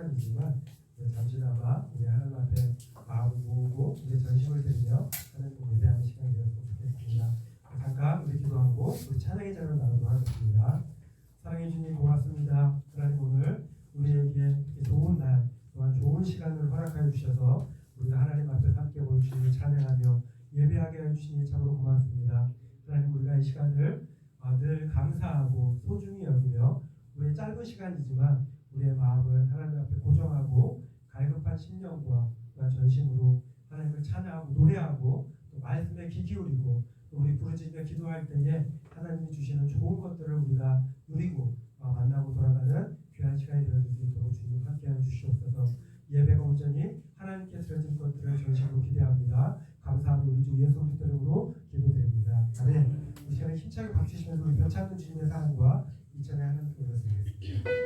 시간이지만 잠시나마 우리 하나님 앞에 마음을 모으고 이제 전심을 드리며 하나님 예배하는 시간이 되었으면 좋겠습니다. 잠깐 우리 기도하고 우리 찬양의 자를 나누도록 하겠습니다. 사랑해 주님 고맙습니다. 하나님 오늘 우리에게 좋은 날 또한 좋은 시간을 허락하여 주셔서 우리가 하나님 앞에서 함께 올 주님을 찬양하며 예배하게 해주시니 참으로 고맙습니다. 하나님 우리가 이 시간을 늘 감사하고 소중히 여기며 우리의 짧은 시간이지만 우리의 마음을 하나님 앞에 고정하고 갈급한 심령과 전심으로 하나님을 찬양하고 노래하고 또 말씀에 귀 기울이고 또 우리 부르짖으며 기도할 때에 하나님이 주시는 좋은 것들을 우리가 누리고 만나고 돌아가는 귀한 시간이 되어줄 수 있도록 주님 함께하여 주시옵소서. 예배가 온전히 하나님께 드려진 것들을 전심으로 기대합니다. 감사하며 우리 주 예수 그리스도 이름으로 기도드립니다. 아멘. 이 시간에 힘차게 박수 치면서 우리 변찮는 주님의 사랑과 이전에 하나님께 올려드리겠습니다.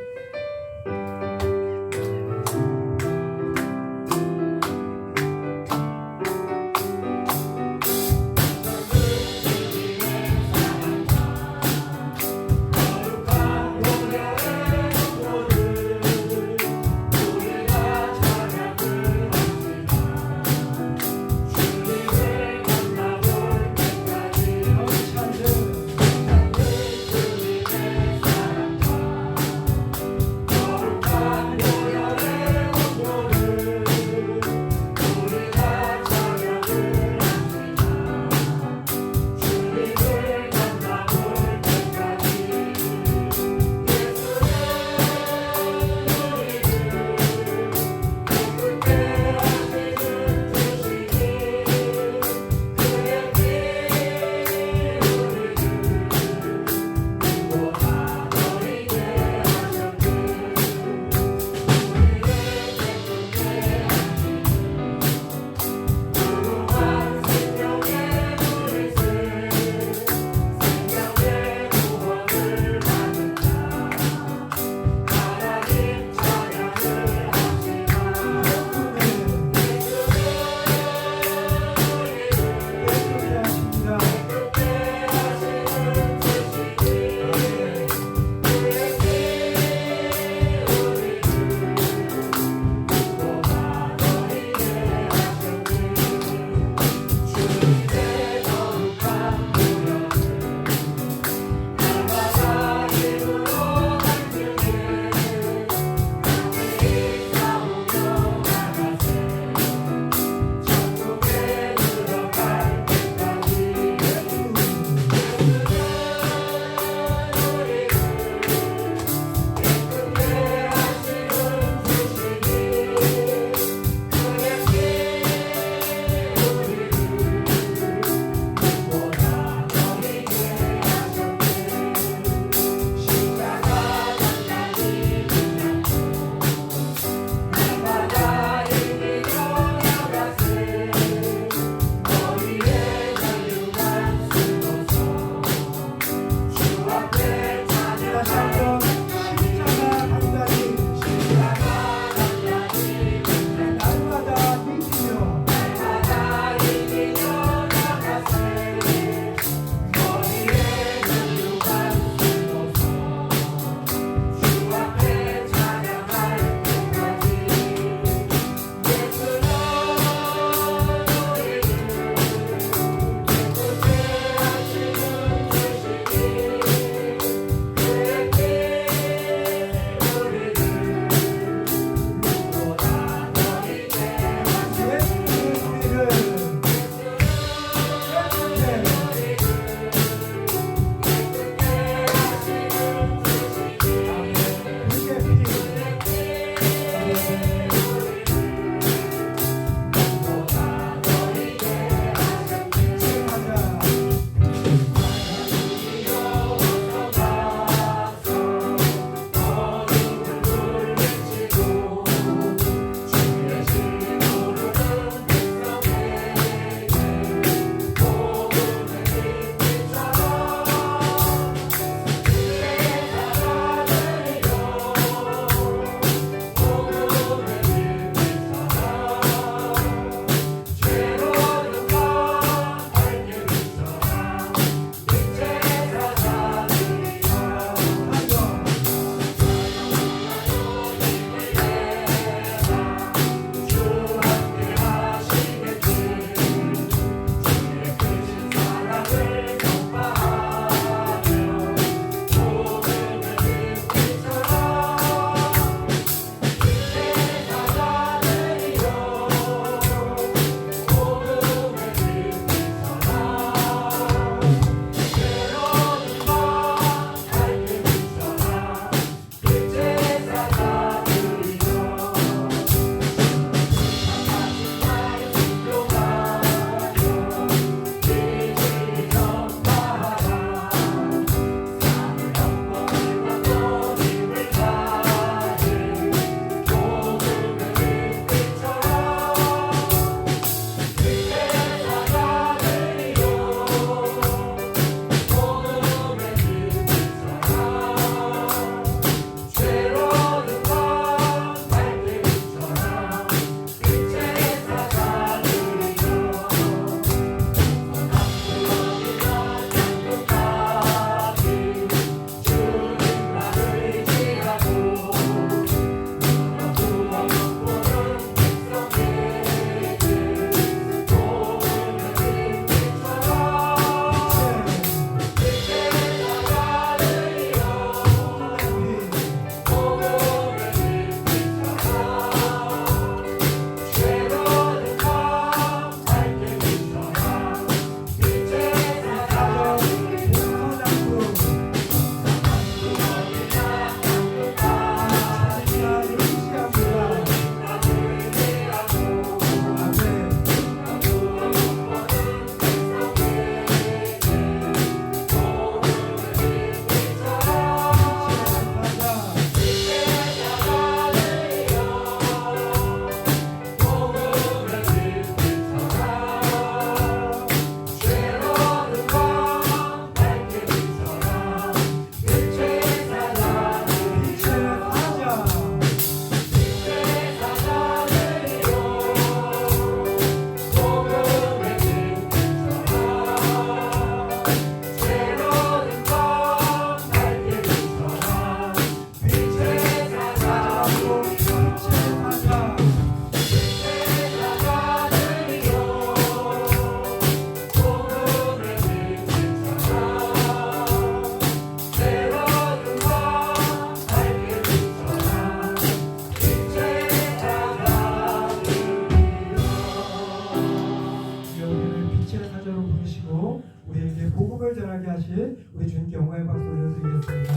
전하게 하실 우리 주님께 영광의 박수 올려드리겠습니다.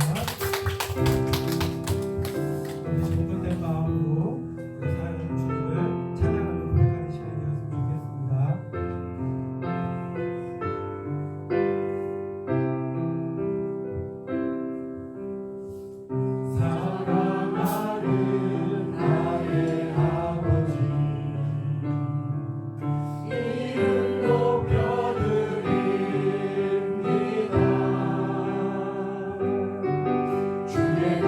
우리 정돈된 마음으로 우리 사랑하는 주님을 찬양하며 고백하는 시간이 되었으면 좋겠습니다. 주의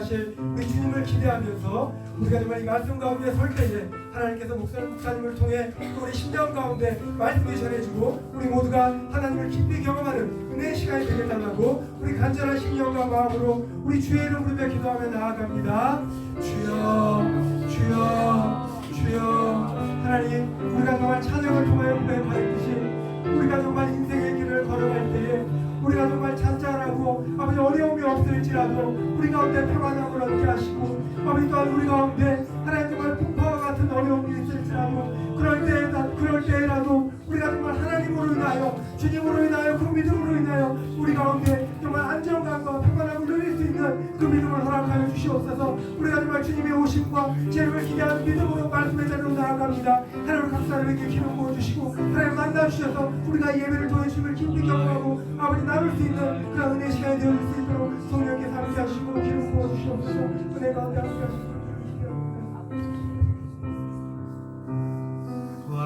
하실 우리 주님을 기대하면서 우리가 정말 이 말씀 가운데 설 때에 하나님께서 목사님을 통해 또 우리 심령 가운데 말씀을 전해주고 우리 모두가 하나님을 깊이 경험하는 은혜의 시간이 되길 달라고 우리 간절한 심령과 마음으로 우리 주의 이름 부르며 기도하며 나아갑니다. 주여 주여 주여. 하나님, 우리가 정말 찬양을 통하여 고백하였듯이 우리가 정말 인생의 길을 걸어갈 때에 우리가 정말 잔잔하고 아버지 어려움이 없을지라도 우리 가운데 평안함을 얻게 하시고 아버지 또한 우리 가운데 하나님 정말 풍파와 같은 어려움이 있을지라도 그럴 때라도 우리가 정말 하나님으로 인하여 주님으로 인하여 그 믿음으로 인하여 우리 가운데 정말 안정감과 평안함을 누릴 수 있는 그 믿음을 허락하여 주시옵소서. 우리가 정말 주님의 오심과 재림을 기대하는 믿음으로 말씀의 자리로 나아갑니다. 하나님 각 사람에게 기름 부어주시고 하나님 만나주셔서 우리가 예배를 통해 주님을 깊이 경험하고 아버지 나눌 수 있는 그런 은혜의 시간이 되어줄 수 있도록 성령께 함께하시고 기름 부어주시옵소서. 은혜 가운데 함께하시고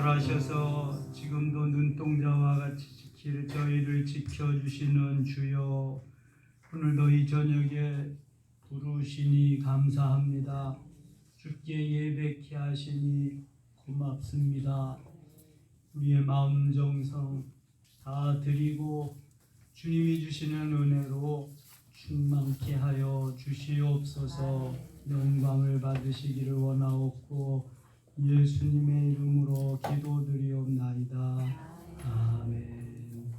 부활하셔서 지금도 눈동자와 같이 저희를 지켜주시는 주여, 오늘도 이 저녁에 부르시니 감사합니다. 주께 예배케 하시니 고맙습니다. 우리의 마음 정성 다 드리고 주님이 주시는 은혜로 충만케 하여 주시옵소서. 영광을 받으시기를 원하옵고 예수님의 이름으로 기도드리옵나이다. 아멘.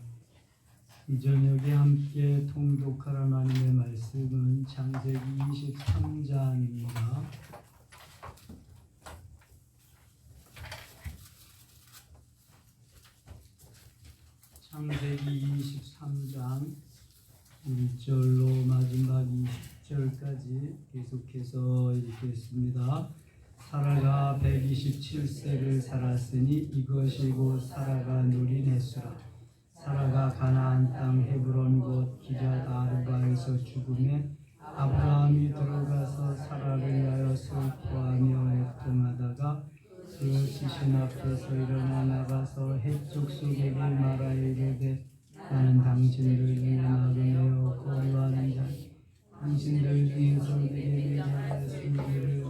이 저녁에 함께 통독할 하나님의 말씀은 창세기 23장입니다. 창세기 23장 1절로 마지막 20절까지 계속해서 읽겠습니다. 사라가 127세를 살았으니 이것이 곧 사라가 누린 해수라. 사라가 가나안 땅 헤브론 곧 기럇 아르바에서 죽음에 아브라함이 들어가서 사라를 위하여 슬퍼하며 애통하다가 그 시신 앞에서 일어나 나가서 헷족 속에게 말하여 이르되 나는 당신들 중에 나그네요 거류하는 자 당신들 중에서 내게 자의 술기를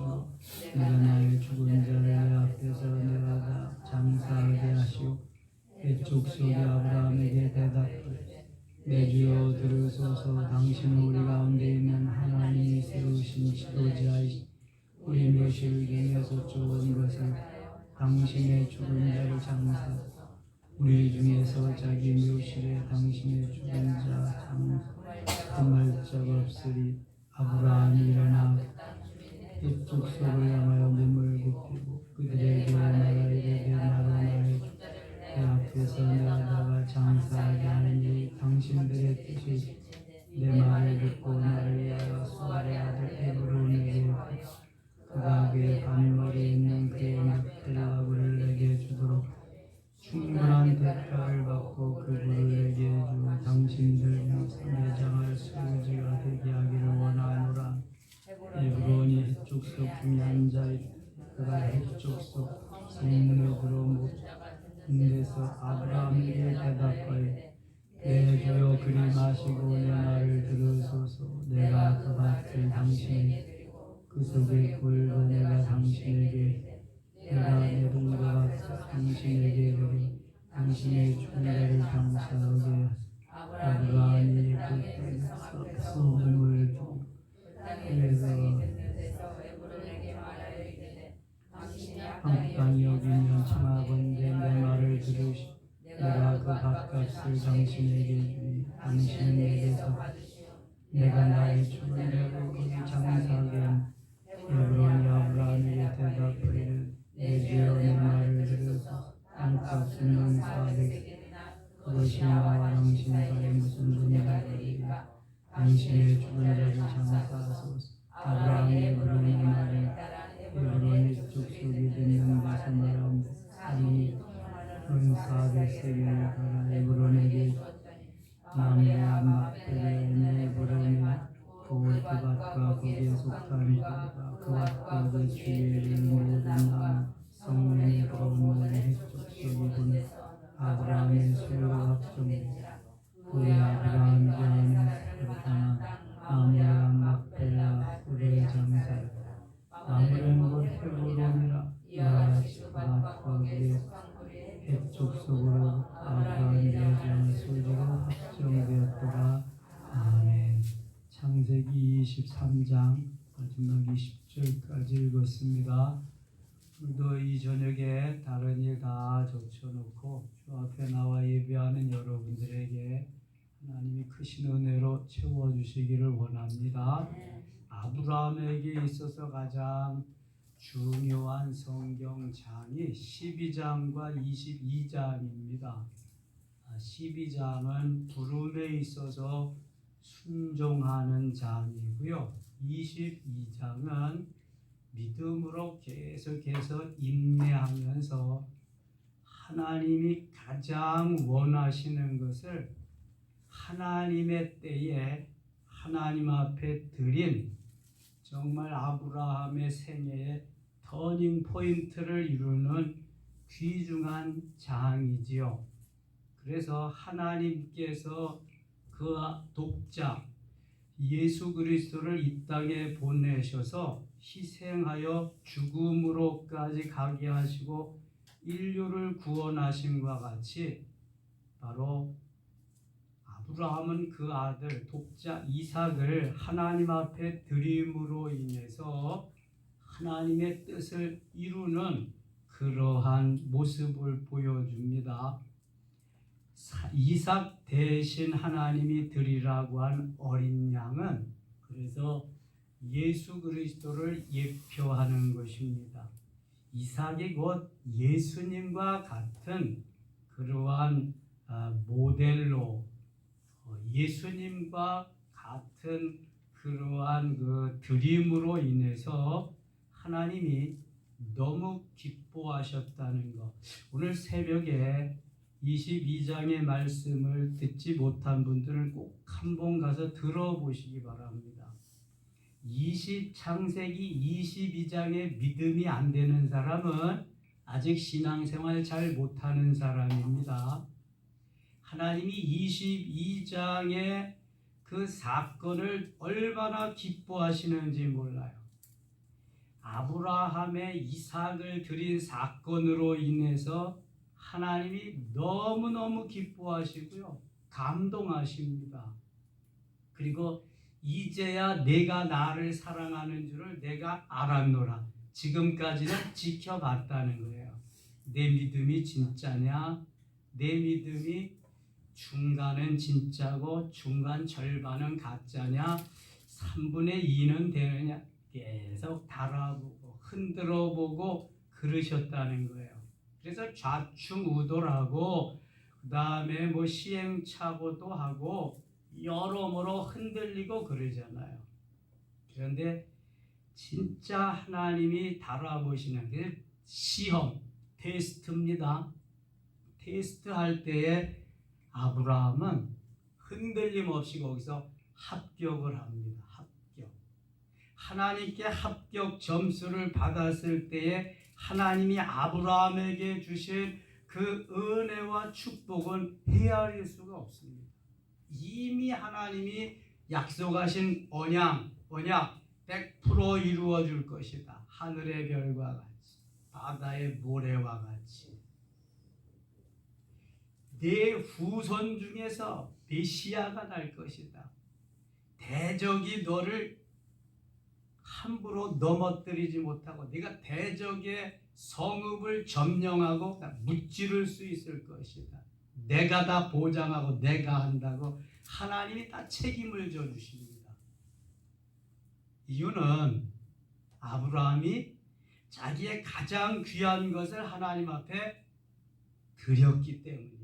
내가 나의 죽은 자를 내 앞에서 내가 다 장사하게 하시오. 헷족 속에 아브라함에게 대답하되 내 주여 들으소서. 당신은 우리 가운데 있는 하나님이 세우신 지도자이시 우리 묘실 중에서 좋은 것을 당신의 죽은 자를 장사 우리 중에서 자기 묘실에 당신의 죽은 자 장사 금할 자가 없으리. 아브라함이 일어나 헷족 속을 향하여 몸을 굽히고 그들에게 말하이르되 나로 나의 내 앞에서 내다가 장사하게 하니 당신들의 뜻이 내 말을 듣고 나를 위하여 수아의 아들 에브론에게 그가 그의 반머리에 있는 그의 막펠라브를 내게 주도록 충분한 대가를 받고 그 부를 내게 주 당신들 중에서 내장할 수지가 되게 하기를 원하노라. 에브론이 헷족 속 중에 앉아있다. 그가 헷족 속 성문에 들어온 데서 아브라함에게 대답하여 내 주여 그리 마시고 내 말을 들으소서. 내가 그 밭을 당신에게 그 속에 굴도 내가 당신에게 내가 내 동과 당신에게 드리 당신의 죽은 자를 장사하게 하사 아브라함이 그때 소금을 두고 그래서 한땅이 여기면 청하건대 내 말을 들으시 내가 그 밭값을 당신에게 주니 당신은 내게서 내가 나의 죽은 자를 거기 장사하게 하니 에브론이 아브라함에게 대답하기를 내 주여 내 말을 들으소서. 땅값은 400 그것이 나와 당신 사이에 무슨 분이라리까 당신의 죽은 자를 장사하소서. 아브라함이 에브론의 말을 에브론의 족속이 듣는 데서 말하는데 아니 은 400세겔을 가라 에브론에게 남해와 막펠라의 에브론의 그 밭과 거기에 속한 밭과 그 밭과 그 주위에 모든 나무 성문에 들어온 모든 헷족속이군 아브라함의 소유로 합종되라. 우리 아브라함 전에 그렇구나 나무와 막펠라 그를 햇 족속으로 아브라함의 예정의 소지로 확정되었더라. 아멘. 창세기 23장 마지막 20절까지 읽었습니다. 오늘도 이 저녁에 다른 일 다 적쳐놓고 주 앞에 나와 예배하는 여러분들에게 하나님이 크신 은혜로 채워주시기를 원합니다. 아브라함에게 있어서 가장 중요한 성경장이 12장과 22장입니다. 12장은 부름에 있어서 순종하는 장이고요. 22장은 믿음으로 계속해서 인내하면서 하나님이 가장 원하시는 것을 하나님의 때에 하나님 앞에 드린 정말 아브라함의 생애의 터닝 포인트를 이루는 귀중한 장이지요. 그래서 하나님께서 그 독자 예수 그리스도를 이 땅에 보내셔서 희생하여 죽음으로까지 가게 하시고 인류를 구원하심과 같이 바로 아브라함은 그 아들 독자 이삭을 하나님 앞에 드림으로 인해서 하나님의 뜻을 이루는 그러한 모습을 보여줍니다. 이삭 대신 하나님이 드리라고 한 어린 양은 그래서 예수 그리스도를 예표하는 것입니다. 이삭이 곧 예수님과 같은 그러한 모델로 예수님과 같은 그러한 그 드림으로 인해서 하나님이 너무 기뻐하셨다는 것. 오늘 새벽에 22장의 말씀을 듣지 못한 분들은 꼭 한번 가서 들어보시기 바랍니다. 창세기 22장의 믿음이 안 되는 사람은 아직 신앙생활 잘 못하는 사람입니다. 하나님이 22장의 그 사건을 얼마나 기뻐하시는지 몰라요. 아브라함의 이삭을 드린 사건으로 인해서 하나님이 너무너무 기뻐하시고요. 감동하십니다. 그리고 이제야 내가 나를 사랑하는 줄을 내가 알았노라. 지금까지는 지켜봤다는 거예요. 내 믿음이 진짜냐? 내 믿음이 중간은 진짜고 중간 절반은 가짜냐? 3분의 2는 되느냐? 계속 달아보고 흔들어보고 그러셨다는 거예요. 그래서 좌충우돌하고 그 다음에 뭐 시행착오도 하고 여러모로 흔들리고 그러잖아요. 그런데 진짜 하나님이 달아보시는 게 시험, 테스트입니다. 테스트할 때에 아브라함은 흔들림 없이 거기서 합격을 합니다. 합격. 하나님께 합격 점수를 받았을 때에 하나님이 아브라함에게 주신 그 은혜와 축복은 헤아릴 수가 없습니다. 이미 하나님이 약속하신 언약 100% 이루어 줄 것이다. 하늘의 별과 같이 바다의 모래와 같이 내 후손 중에서 메시아가 날 것이다. 대적이 너를 함부로 넘어뜨리지 못하고 네가 대적의 성읍을 점령하고 무찌를 수 있을 것이다. 내가 다 보장하고 내가 한다고 하나님이 다 책임을 져주십니다. 이유는 아브라함이 자기의 가장 귀한 것을 하나님 앞에 드렸기 때문입니다.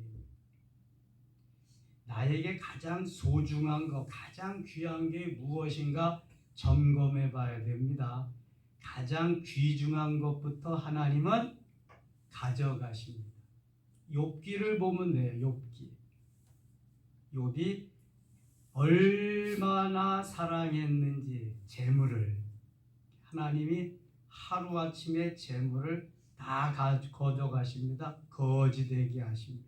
나에게 가장 소중한 것, 가장 귀한 게 무엇인가 점검해 봐야 됩니다. 가장 귀중한 것부터 하나님은 가져가십니다. 욥기를 보면 돼요. 욥이 얼마나 사랑했는지 재물을 하나님이 하루아침에 재물을 다 걷어가십니다. 거지되게 하십니다.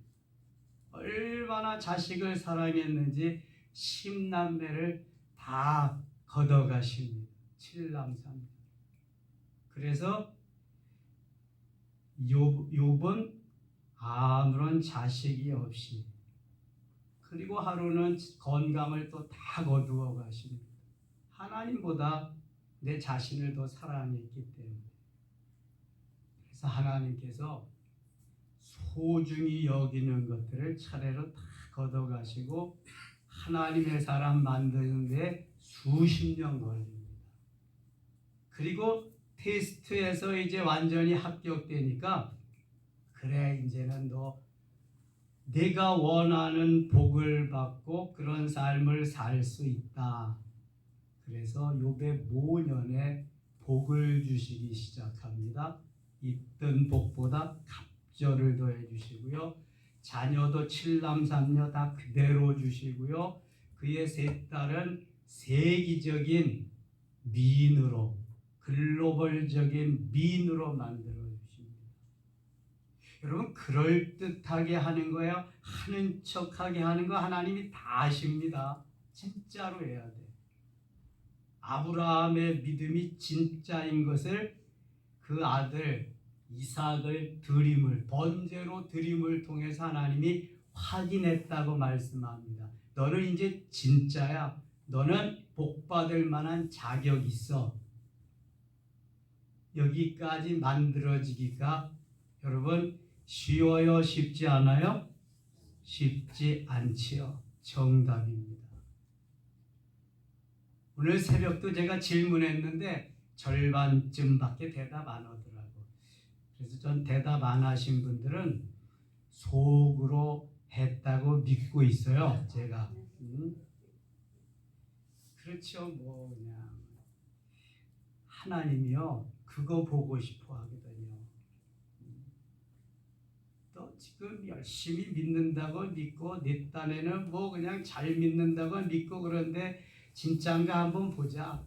얼마나 자식을 사랑했는지 10남매를 다 걷어가십니다. 7남삼. 그래서 욥은 하루는 자식이 없이, 그리고 하루는 건강을 또 다 거두어 가십니다. 하나님보다 내 자신을 더 사랑했기 때문에. 그래서 하나님께서 소중히 여기는 것들을 차례로 다 걷어가시고 하나님의 사람 만드는데 수십 년 걸립니다. 그리고 테스트에서 이제 완전히 합격되니까, 그래 이제는 너 내가 원하는 복을 받고 그런 삶을 살 수 있다. 그래서 욥의 모년에 복을 주시기 시작합니다. 있던 복보다 갑절을 더해 주시고요. 자녀도 7남 3녀 다 그대로 주시고요. 그의 세 딸은 세계적인 미인으로, 글로벌적인 미인으로 만들어 주십니다. 여러분, 그럴듯하게 하는 거예요. 하는 척하게 하는 거 하나님이 다 아십니다. 진짜로 해야 돼. 아브라함의 믿음이 진짜인 것을 그 아들 이삭을 번제로 드림을 통해서 하나님이 확인했다고 말씀합니다. 너는 이제 진짜야. 너는 복받을 만한 자격이 있어. 여기까지 만들어지기가 여러분 쉬워요? 쉽지 않아요? 쉽지 않지요. 정답입니다. 오늘 새벽도 제가 질문했는데 절반쯤밖에 대답 안 하더라고. 그래서 전 대답 안 하신 분들은 속으로 했다고 믿고 있어요. 제가. 그렇죠. 뭐 그냥 하나님이요 그거 보고 싶어 하거든요. 또 지금 열심히 믿는다고 믿고 내 딴에는 뭐 그냥 잘 믿는다고 믿고 그런데 진짜인가 한번 보자.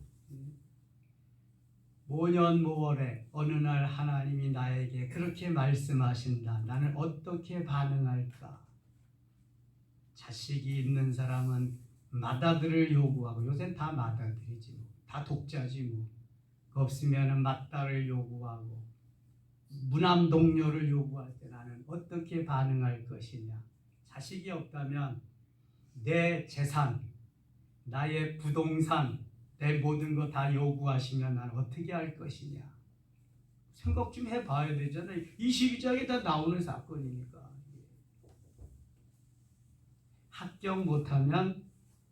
모년모월에 어느 날 하나님이 나에게 그렇게 말씀하신다. 나는 어떻게 반응할까? 자식이 있는 사람은 맏아들을 요구하고, 요새는 다 맏아들이지 뭐. 다 독자지 뭐. 없으면 맏딸을 요구하고 무남 동료를 요구할 때 나는 어떻게 반응할 것이냐. 자식이 없다면 내 재산, 나의 부동산, 내 모든 거 다 요구하시면 나는 어떻게 할 것이냐. 생각 좀 해봐야 되잖아요. 22장에 다 나오는 사건이니까. 합격 못하면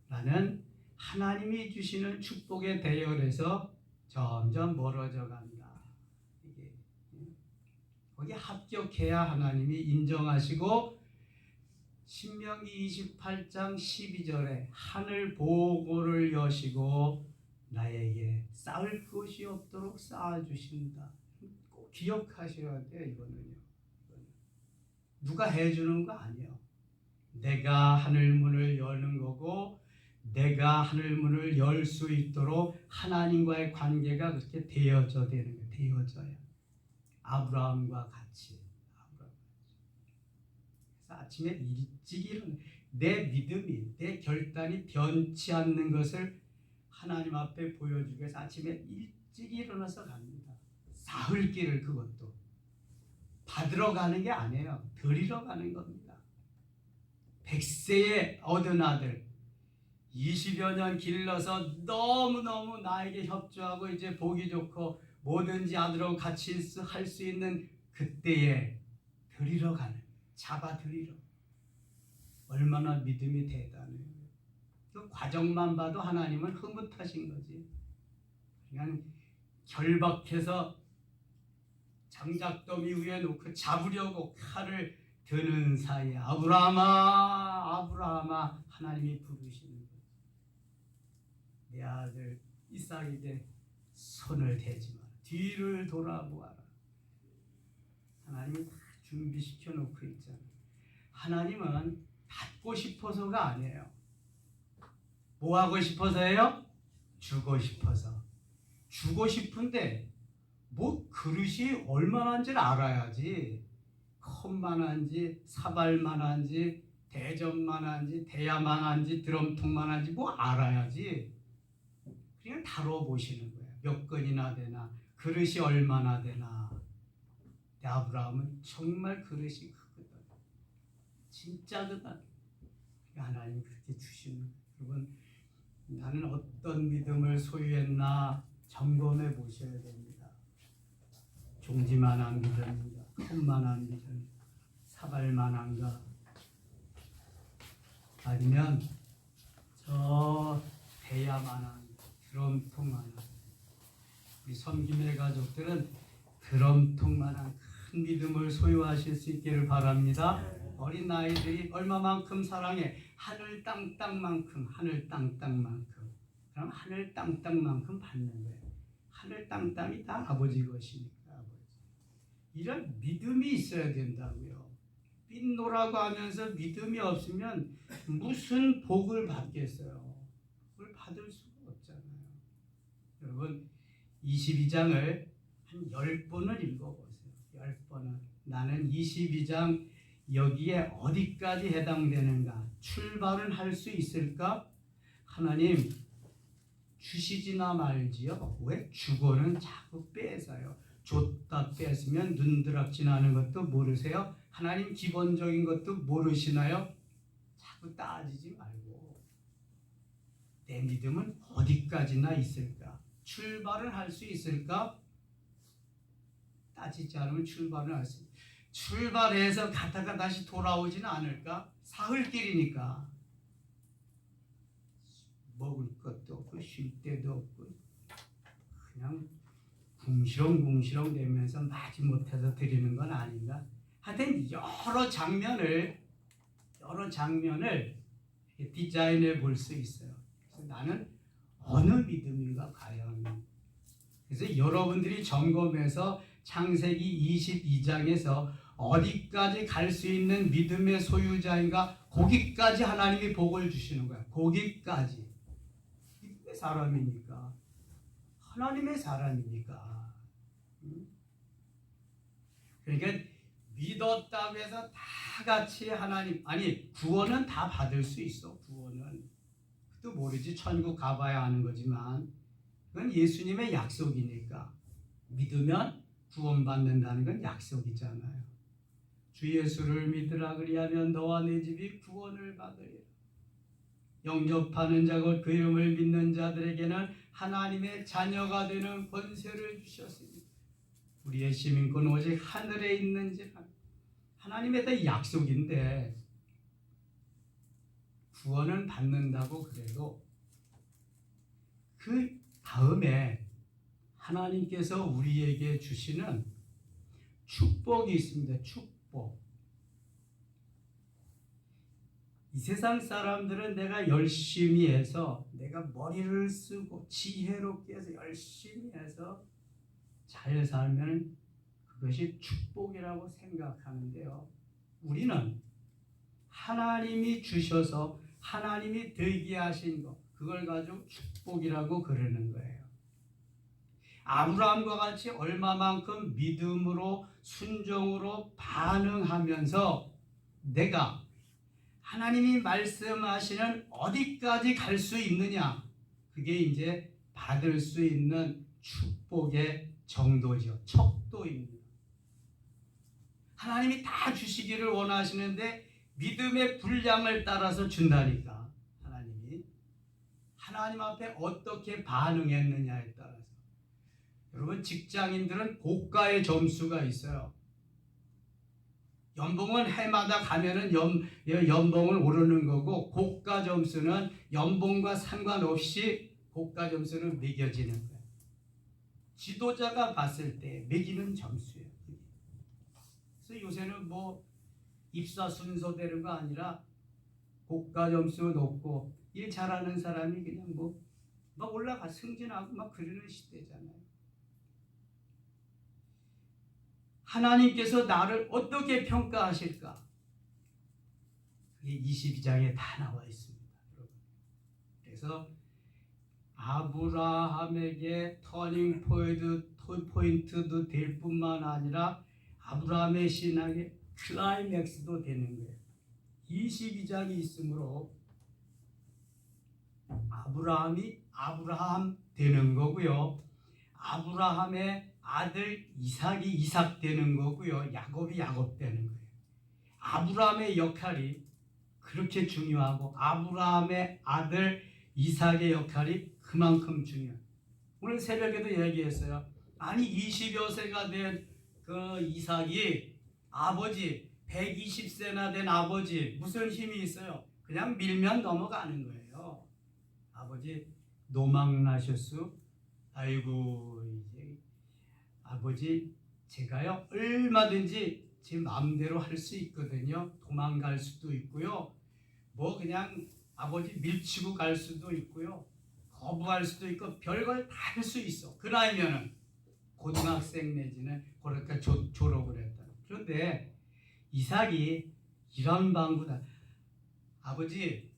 나는 하나님이 주시는 축복의 대열에서 점점 멀어져 간다. 거기 합격해야 하나님이 인정하시고, 신명기 28장 12절에 하늘 보고를 여시고 나에게 쌓을 것이 없도록 쌓아주신다. 꼭 기억하셔야 돼요. 이거는요. 누가 해주는 거 아니에요. 내가 하늘문을 여는 거고, 내가 하늘문을 열 수 있도록 하나님과의 관계가 그렇게 되어져 되는 거예요. 되어져야. 아브라함과 같이. 그래서 아침에 일찍 일어나 내 믿음이, 내 결단이 변치 않는 것을 하나님 앞에 보여주기 위해서 아침에 일찍 일어나서 갑니다. 사흘 길을, 그것도 받으러 가는 게 아니에요. 드리러 가는 겁니다. 100세에 얻은 아들 20여 년 길러서 너무너무 나에게 협조하고 이제 보기 좋고 뭐든지 아들하고 같이 할 수 있는 그때에 드리러 가는, 잡아 드리러. 얼마나 믿음이 대단해요. 그 과정만 봐도 하나님은 흐뭇하신 거지. 그냥 결박해서 장작더미 위에 놓고 잡으려고 칼을 드는 사이에 아브라함아, 아브라함아, 하나님이 부르시는 거예요. 내 아들 이삭에게 손을 대지 마라. 뒤를 돌아보아라. 하나님이 다 준비시켜 놓고 있잖아요. 하나님은 받고 싶어서가 아니에요. 뭐 하고 싶어서예요? 주고 싶어서. 주고 싶은데 뭐 그릇이 얼마나인지를 알아야지. 컵만한지 사발만한지 대접만한지 대야만한지 드럼통만한지 뭐 알아야지. 그냥 다뤄보시는 거예요. 몇 건이나 되나, 그릇이 얼마나 되나. 아브라함은 정말 그릇이 크거든. 진짜 그다. 하나님 그렇게 주시는 거예요. 여러분, 나는 어떤 믿음을 소유했나 점검해 보셔야 됩니다. 종지만한 믿음인가, 큰만한 믿음, 사발만한가, 아니면 저 대야만한, 드럼통만한. 우리 섬김의 가족들은 드럼통만한 큰 믿음을 소유하실 수 있기를 바랍니다. 어린 아이들이 얼마만큼 사랑해? 하늘 땅땅만큼, 하늘 땅땅만큼. 그럼 하늘 땅땅만큼 받는 거예요. 하늘 땅땅이 다 아버지 것이니까. 아버지. 이런 믿음이 있어야 된다고요. 삔노라고 하면서 믿음이 없으면 무슨 복을 받겠어요? 복을 받을 수가 없잖아요. 여러분, 22장을 한 10번을 읽어보세요. 10번을. 나는 22장 여기에 어디까지 해당되는가? 출발은 할 수 있을까? 하나님 주시지나 말지요. 왜? 주고는 자꾸 뺏어요. 줬다 뺏으면 눈드락지 나는 것도 모르세요? 하나님 기본적인 것도 모르시나요? 자꾸 따지지 말고 내 믿음은 어디까지나 있을까? 출발을 할 수 있을까? 따지지 않으면 출발을 할 수 있을까? 출발해서 가다가 다시 돌아오지는 않을까? 사흘길이니까 먹을 것도 없고 쉴 데도 없고 그냥 궁시렁궁시렁 되면서 마지못해서 드리는 건 아닌가? 하여튼 여러 장면을 디자인해 볼 수 있어요. 그래서 나는 어느 믿음인가 과연. 그래서 여러분들이 점검해서 창세기 22장에서 어디까지 갈 수 있는 믿음의 소유자인가, 거기까지 하나님이 복을 주시는 거야. 거기까지. 믿음의 사람이니까. 하나님의 사람이니까. 그러니까 믿었다고 해서 다 같이 하나님, 아니 구원은 다 받을 수 있어. 구원은. 또 모르지, 천국 가봐야 하는 거지만 그건 예수님의 약속이니까. 믿으면 구원받는다는 건 약속이잖아요. 주 예수를 믿으라 그리하면 너와 내 집이 구원을 받으리라. 영접하는 자 곧 그 이름을 믿는 자들에게는 하나님의 자녀가 되는 권세를 주셨습니다. 우리의 시민권 오직 하늘에 있는지라. 하나님의 다 약속인데 구원은 받는다고 그래도 그 다음에 하나님께서 우리에게 주시는 축복이 있습니다. 축복. 이 세상 사람들은 내가 열심히 해서, 내가 머리를 쓰고 지혜롭게 해서 열심히 해서 잘 살면 그것이 축복이라고 생각하는데요. 우리는 하나님이 주셔서 하나님이 되게 하신 것, 그걸 가지고 축복이라고 그러는 거예요. 아브라함과 같이 얼마만큼 믿음으로 순종으로 반응하면서 내가 하나님이 말씀하시는 어디까지 갈 수 있느냐, 그게 이제 받을 수 있는 축복의 정도죠. 척도입니다. 하나님이 다 주시기를 원하시는데 믿음의 분량을 따라서 준다니까. 하나님이 하나님 앞에 어떻게 반응했느냐에 따라서. 여러분, 직장인들은 고가의 점수가 있어요. 연봉은 해마다 가면은 연봉을 오르는 거고, 고가 점수는 연봉과 상관없이 고가 점수는 매겨지는 거예요. 지도자가 봤을 때 매기는 점수예요. 그래서 요새는 뭐 입사 순서대로가 아니라 고가 점수 높고 일 잘하는 사람이 그냥 막 올라가 승진하고 막 그러는 시대잖아요. 하나님께서 나를 어떻게 평가하실까? 그게 22장에 다 나와 있습니다. 여러분. 그래서 아브라함에게 터닝 포인트도 될 뿐만 아니라 아브라함의 신앙의 클라이맥스도 되는 거예요. 22장이 있으므로 아브라함이 아브라함 되는 거고요. 아브라함의 아들 이삭이 이삭 되는 거고요. 야곱이 야곱 되는 거예요. 아브라함의 역할이 그렇게 중요하고 아브라함의 아들 이삭의 역할이 그만큼 중요해요. 오늘 새벽에도 얘기했어요. 아니 20여 세가 된 그 이삭이 아버지 120세나 된 아버지 무슨 힘이 있어요? 그냥 밀면 넘어가는 거예요. 아버지 노망 나셨수? 아이고 이제 아버지 제가요 얼마든지 제 마음대로 할 수 있거든요. 도망갈 수도 있고요. 뭐 그냥 아버지 밀치고 갈 수도 있고요. 거부할 수도 있고 별걸 다 할 수 있어. 그 나이면은 고등학생 내지는 그러니까 졸업을 했다. 그런데 이삭이 이런 방구다. 아버지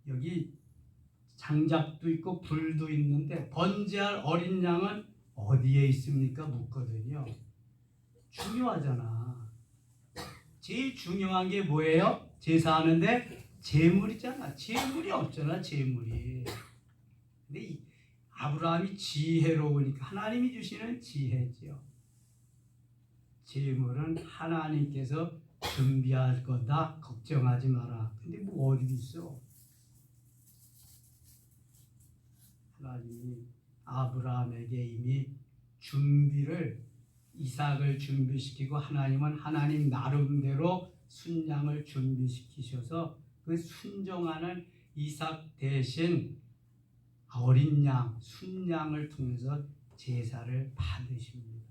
여기 장작도 있고 불도 있는데 번제할 어린 양은 어디에 있습니까? 묻거든요. 중요하잖아. 제일 중요한 게 뭐예요? 제사하는데 제물이잖아. 제물이 없잖아. 제물이. 근데 아브라함이 지혜로우니까 하나님이 주시는 지혜지요. 제물은 하나님께서 준비할 거다. 걱정하지 마라. 근데 뭐 어디 있어? 하나님이 아브라함에게 이미 준비를 이삭을 준비시키고 하나님은 하나님 나름대로 순양을 준비시키셔서 그 순종하는 이삭 대신 어린 양, 순양을 통해서 제사를 받으십니다.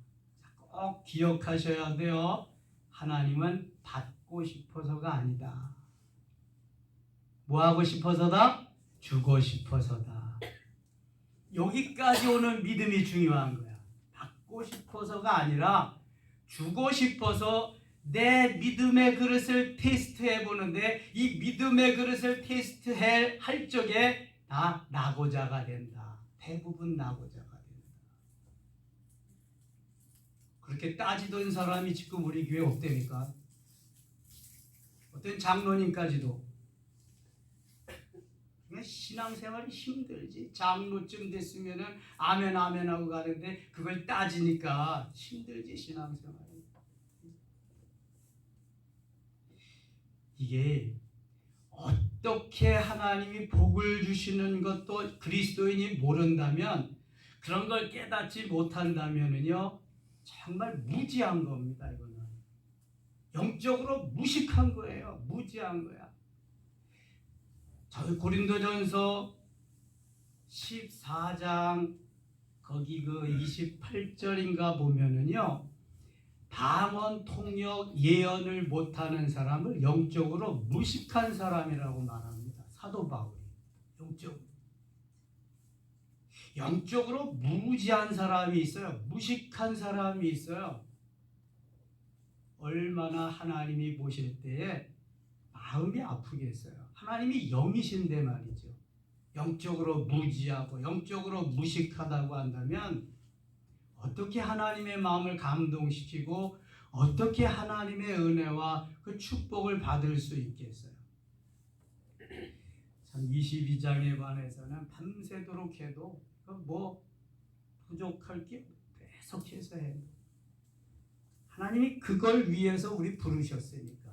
꼭 기억하셔야 돼요. 하나님은 받고 싶어서가 아니다. 뭐 하고 싶어서다? 주고 싶어서다. 여기까지 오는 믿음이 중요한 거야. 받고 싶어서가 아니라 주고 싶어서 내 믿음의 그릇을 테스트해 보는데 이 믿음의 그릇을 테스트할 적에 다 나고자가 된다. 대부분 나고자가 된다. 그렇게 따지던 사람이 지금 우리 교회 없다니까. 어떤 장로님까지도 신앙생활이 힘들지. 장로쯤 됐으면은 아멘 아멘 하고 가는데 그걸 따지니까 힘들지 신앙생활이. 이게 어떻게 하나님이 복을 주시는 것도 그리스도인이 모른다면 그런 걸 깨닫지 못한다면은요 정말 무지한 겁니다. 이거는 영적으로 무식한 거예요. 무지한 거야. 저희 고린도전서 14장 거기 그 28절인가 보면은요 방언, 통역, 예언을 못하는 사람을 영적으로 무식한 사람이라고 말합니다. 사도 바울이 영적으로 무지한 사람이 있어요. 무식한 사람이 있어요. 얼마나 하나님이 보실 때에 마음이 아프겠어요. 하나님이 영이신데 말이죠. 영적으로 무지하고 영적으로 무식하다고 한다면 어떻게 하나님의 마음을 감동시키고 어떻게 하나님의 은혜와 그 축복을 받을 수 있겠어요? 참 22장에 관해서는 밤새도록 해도 뭐 부족할 게 계속해서 해요. 하나님이 그걸 위해서 우리 부르셨으니까.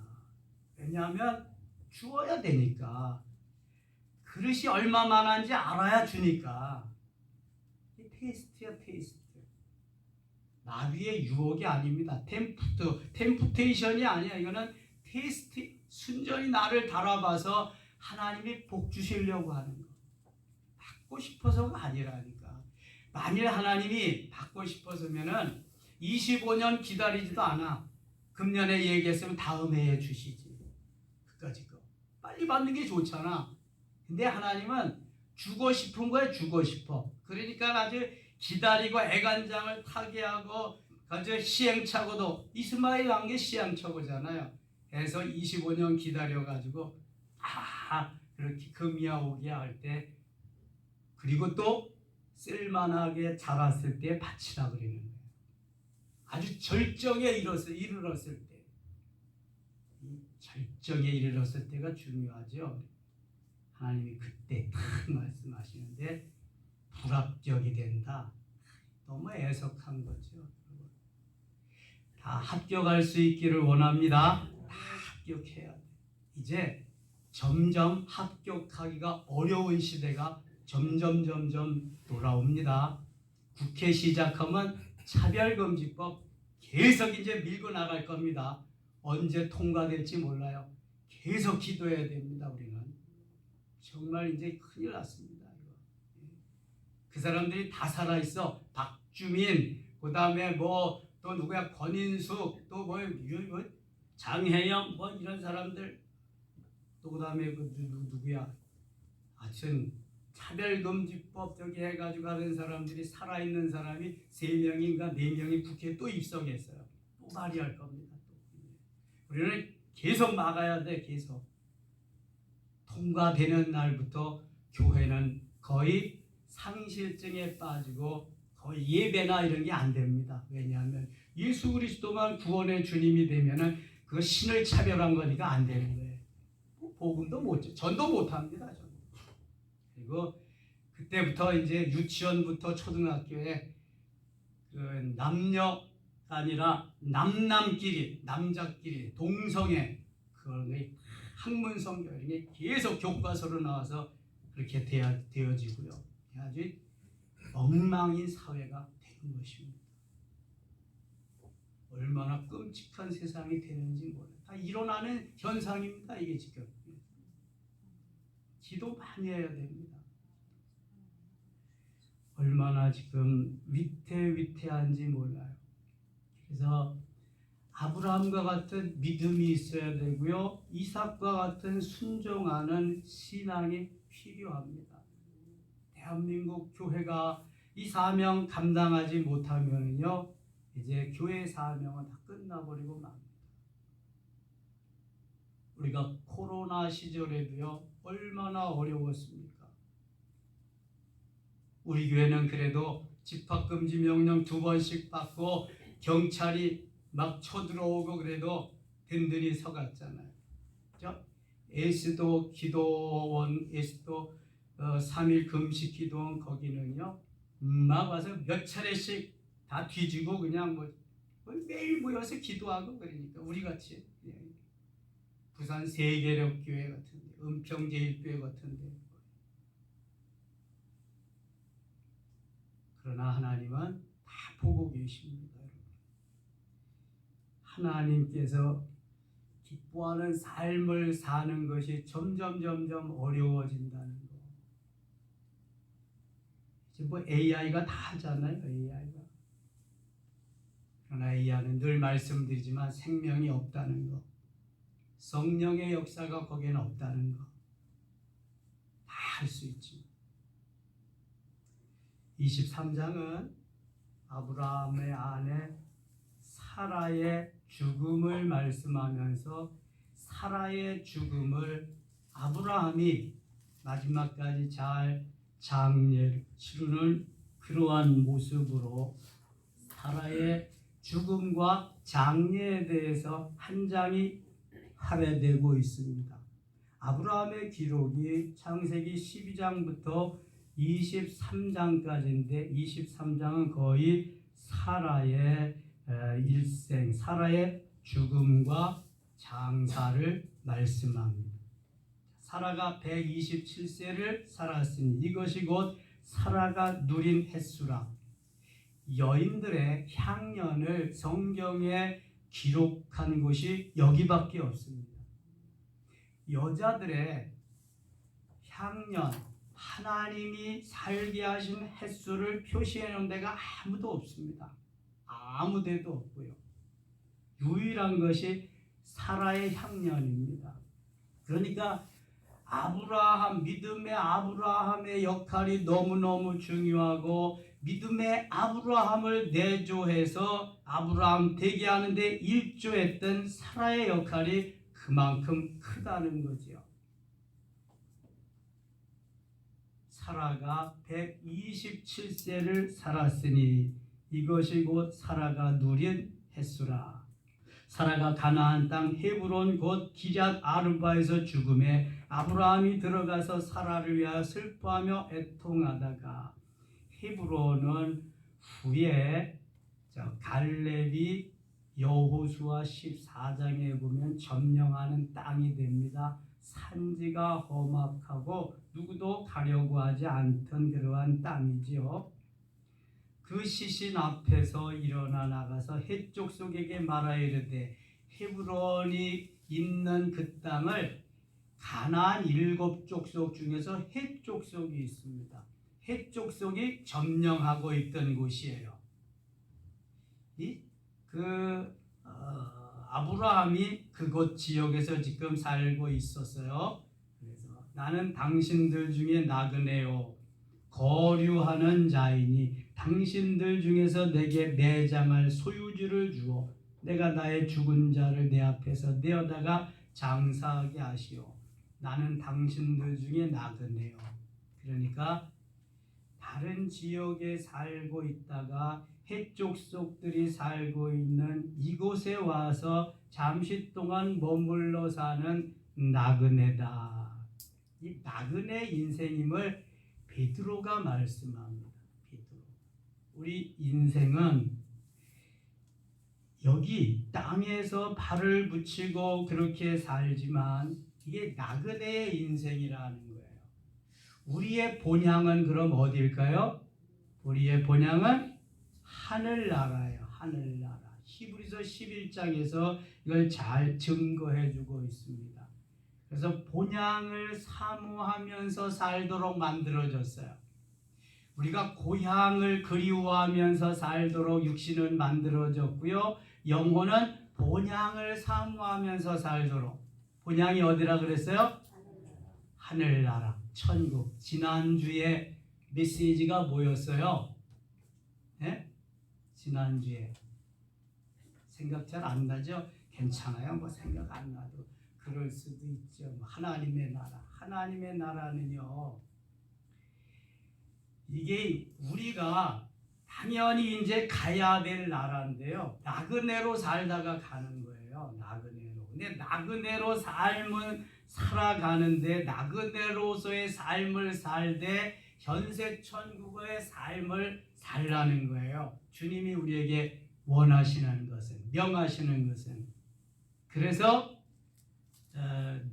왜냐하면 주어야 되니까. 그릇이 얼마만한지 알아야 주니까. 이 테스트야 테스트. 나비의 유혹이 아닙니다. 템프테이션이 아니야. 이거는 테스트. 순전히 나를 달아봐서 하나님이 복 주시려고 하는 거. 받고 싶어서가 아니라니까. 만일 하나님이 받고 싶어서면은 25년 기다리지도 않아. 금년에 얘기했으면 다음 해에 주시지. 그까짓 거. 빨리 받는 게 좋잖아. 근데 하나님은 주고 싶은 거야. 주고 싶어. 그러니까 아주 기다리고 애간장을 타게 하고 아주 시행착오도 이스마엘 왕의 시행착오잖아요. 해서 25년 기다려가지고 그렇게 금이야 오게 할 때 그리고 또 쓸만하게 자랐을 때 바치라 그러는 거예요. 아주 절정에 이르렀을 때 이 절정에 이르렀을 때가 중요하죠. 하나님이 그때 딱 말씀하시는데 불합격이 된다. 너무 애석한 거죠. 다 합격할 수 있기를 원합니다. 다 합격해야 돼. 이제 점점 합격하기가 어려운 시대가 점점 돌아옵니다. 국회 시작하면 차별금지법 계속 이제 밀고 나갈 겁니다. 언제 통과될지 몰라요. 계속 기도해야 됩니다. 우리는 정말 이제 큰일 났습니다. 이거. 그 사람들이 다 살아 있어. 박주민, 그 다음에 뭐 또 누구야, 권인숙, 또 뭐 장혜영, 뭐 이런 사람들, 또 그 다음에 그 누구야, 하여튼 차별금지법 저기 해가지고 하는 사람들이 살아있는 사람이 3명인가 4명이 국회에 또 입성했어요. 또 발의할 겁니다. 또. 우리는 계속 막아야 돼. 계속. 통과되는 날부터 교회는 거의 상실증에 빠지고 거의 예배나 이런 게 안 됩니다. 왜냐하면 예수 그리스도만 구원의 주님이 되면은 그 신을 차별한 거니까 안 되는 거예요. 복음도 못, 전도 못 합니다. 그리고 그때부터 이제 유치원부터 초등학교에 그 남녀가 아니라 남끼리, 남자끼리 동성애 그런 게 학문 성경 이런 게 계속 교과서로 나와서 그렇게 되어지고요. 아주 엉망인 사회가 되는 것입니다. 얼마나 끔찍한 세상이 되는지 몰라요. 다 일어나는 현상입니다. 이게 지금. 기도 많이 해야 됩니다. 얼마나 지금 위태한지 몰라요. 그래서 아브라함과 같은 믿음이 있어야 되고요. 이삭과 같은 순종하는 신앙이 필요합니다. 대한민국 교회가 이 사명 감당하지 못하면요, 이제 교회 사명은 다 끝나버리고 맙니다. 우리가 코로나 시절에도요, 얼마나 어려웠습니까? 우리 교회는 그래도 집합금지 명령 2번씩 받고 경찰이 막 쳐들어오고 그래도 든든히 서갔잖아요. 그렇죠? 에스도 기도원, 에스도 3일 금식 기도원 거기는요, 막 와서 몇 차례씩 다 뒤지고 그냥 뭐 매일 모여서 기도하고 그러니까 우리같이 부산 세계력교회 같은데, 은평제일교회 같은데. 그러나 하나님은 다 보고 계십니다. 여러분. 하나님께서 기뻐하는 삶을 사는 것이 점점 어려워진다는 거. 이제 뭐 AI가 다 하잖아요. AI가. 그러나 AI는 늘 말씀드리지만 생명이 없다는 거. 성령의 역사가 거기에는 없다는 거. 다 할 수 있지. 23장은 아브라함의 아내 사라의 죽음을 말씀하면서 사라의 죽음을 아브라함이 마지막까지 잘 장례를 치르는 그러한 모습으로 사라의 죽음과 장례에 대해서 한 장이 할애되고 있습니다. 아브라함의 기록이 창세기 12장부터 23장까지인데 23장은 거의 사라의 일생, 사라의 죽음과 장사를 말씀합니다. 사라가 127세를 살았으니 이것이 곧 사라가 누린 횟수라. 여인들의 향년을 성경에 기록한 곳이 여기밖에 없습니다. 여자들의 향년, 하나님이 살게 하신 횟수를 표시해 놓은 데가 아무도 없습니다. 아무 데도 없고요. 유일한 것이 사라의 향년입니다. 그러니까 아브라함, 믿음의 아브라함의 역할이 너무너무 중요하고 믿음의 아브라함을 내조해서 아브라함 되게 하는데 일조했던 사라의 역할이 그만큼 크다는 거죠. 사라가 127세를 살았으니 이것이 곧 사라가 누린 횟수라. 사라가 가나안 땅 헤브론 곧 기럇 아르바에서 죽음에 아브라함이 들어가서 사라를 위하여 슬퍼하며 애통하다가 헤브론은 후에 갈렙이 여호수아 14장에 보면 점령하는 땅이 됩니다. 산지가 험악하고 누구도 가려고 하지 않던 그러한 땅이지요. 그 시신 앞에서 일어나 나가서 헷 족속에게 말하여 이르되 헤브론이 있는 그 땅을 가나안 7족속 중에서 헷 족속이 있습니다. 헷 족속이 점령하고 있던 곳이에요. 아브라함이 그곳 지역에서 지금 살고 있었어요. 그래서 나는 당신들 중에 나그네요 거류하는 자이니 당신들 중에서 내게 매장할 소유지를 주어 내가 나의 죽은 자를 내 앞에서 내어다가 장사하게 하시오. 나는 당신들 중에 나그네요. 그러니까 다른 지역에 살고 있다가 헷 족속들이 살고 있는 이곳에 와서 잠시 동안 머물러 사는 나그네다. 이 나그네 인생임을 베드로가 말씀합니다. 베드로. 우리 인생은 여기 땅에서 발을 붙이고 그렇게 살지만 이게 나그네의 인생이라는 거예요. 우리의 본향은 그럼 어디일까요? 우리의 본향은 하늘나라예요. 하늘나라. 히브리서 11장에서 이걸 잘 증거해 주고 있습니다. 그래서 본향을 사모하면서 살도록 만들어졌어요. 우리가 고향을 그리워하면서 살도록 육신은 만들어졌고요. 영혼은 본향을 사모하면서 살도록. 본향이 어디라 그랬어요? 하늘나라, 천국. 지난주에 메시지가 뭐였어요? 네? 지난주에 생각 잘 안 나죠? 괜찮아요. 뭐 생각 안 나도 그럴 수도 있죠. 하나님의 나라. 하나님의 나라는요. 이게 우리가 당연히 이제 가야 될 나라인데요. 나그네로 살다가 가는 거예요. 나그네로. 근데 나그네로 삶은 살아가는데 나그네로서의 삶을 살되 현세 천국의 삶을 살라는 거예요. 주님이 우리에게 원하시는 것은, 명하시는 것은. 그래서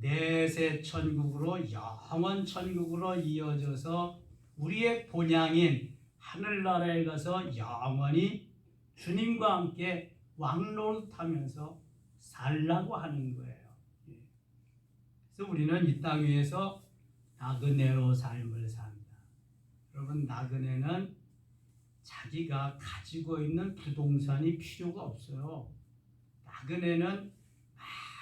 내세 천국으로 영원 천국으로 이어져서 우리의 본향인 하늘나라에 가서 영원히 주님과 함께 왕노릇하면서 살라고 하는 거예요. 그래서 우리는 이 땅 위에서 나그네로 삶을 산다. 여러분, 나그네는 자기가 가지고 있는 부동산이 필요가 없어요. 나그네는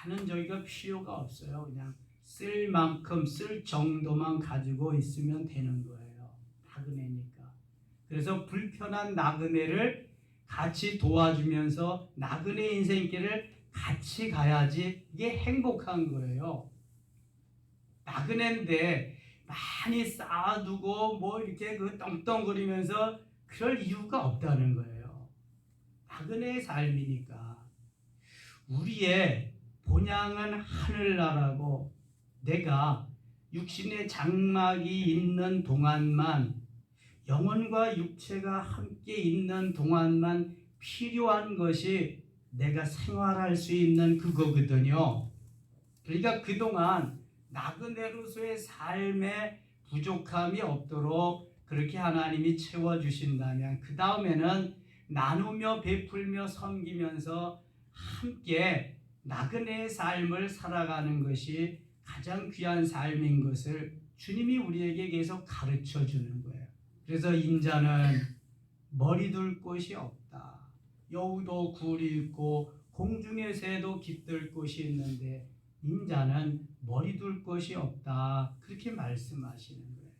많은 저희가 필요가 없어요. 그냥 쓸 만큼 쓸 정도만 가지고 있으면 되는 거예요. 나그네니까. 그래서 불편한 나그네를 같이 도와주면서 나그네 인생길을 같이 가야지 이게 행복한 거예요. 나그네인데 많이 쌓아두고 뭐 이렇게 그 떵떵거리면서 그럴 이유가 없다는 거예요. 나그네의 삶이니까. 우리의 본향은 하늘나라고 내가 육신의 장막이 있는 동안만 영혼과 육체가 함께 있는 동안만 필요한 것이 내가 생활할 수 있는 그거거든요. 그러니까 그동안 나그네로서의 삶에 부족함이 없도록 그렇게 하나님이 채워주신다면 그 다음에는 나누며 베풀며 섬기면서 함께 나그네의 삶을 살아가는 것이 가장 귀한 삶인 것을 주님이 우리에게 계속 가르쳐 주는 거예요. 그래서 인자는 머리 둘 곳이 없다. 여우도 굴이 있고 공중의 새도 깃들 곳이 있는데 인자는 머리 둘 곳이 없다. 그렇게 말씀하시는 거예요.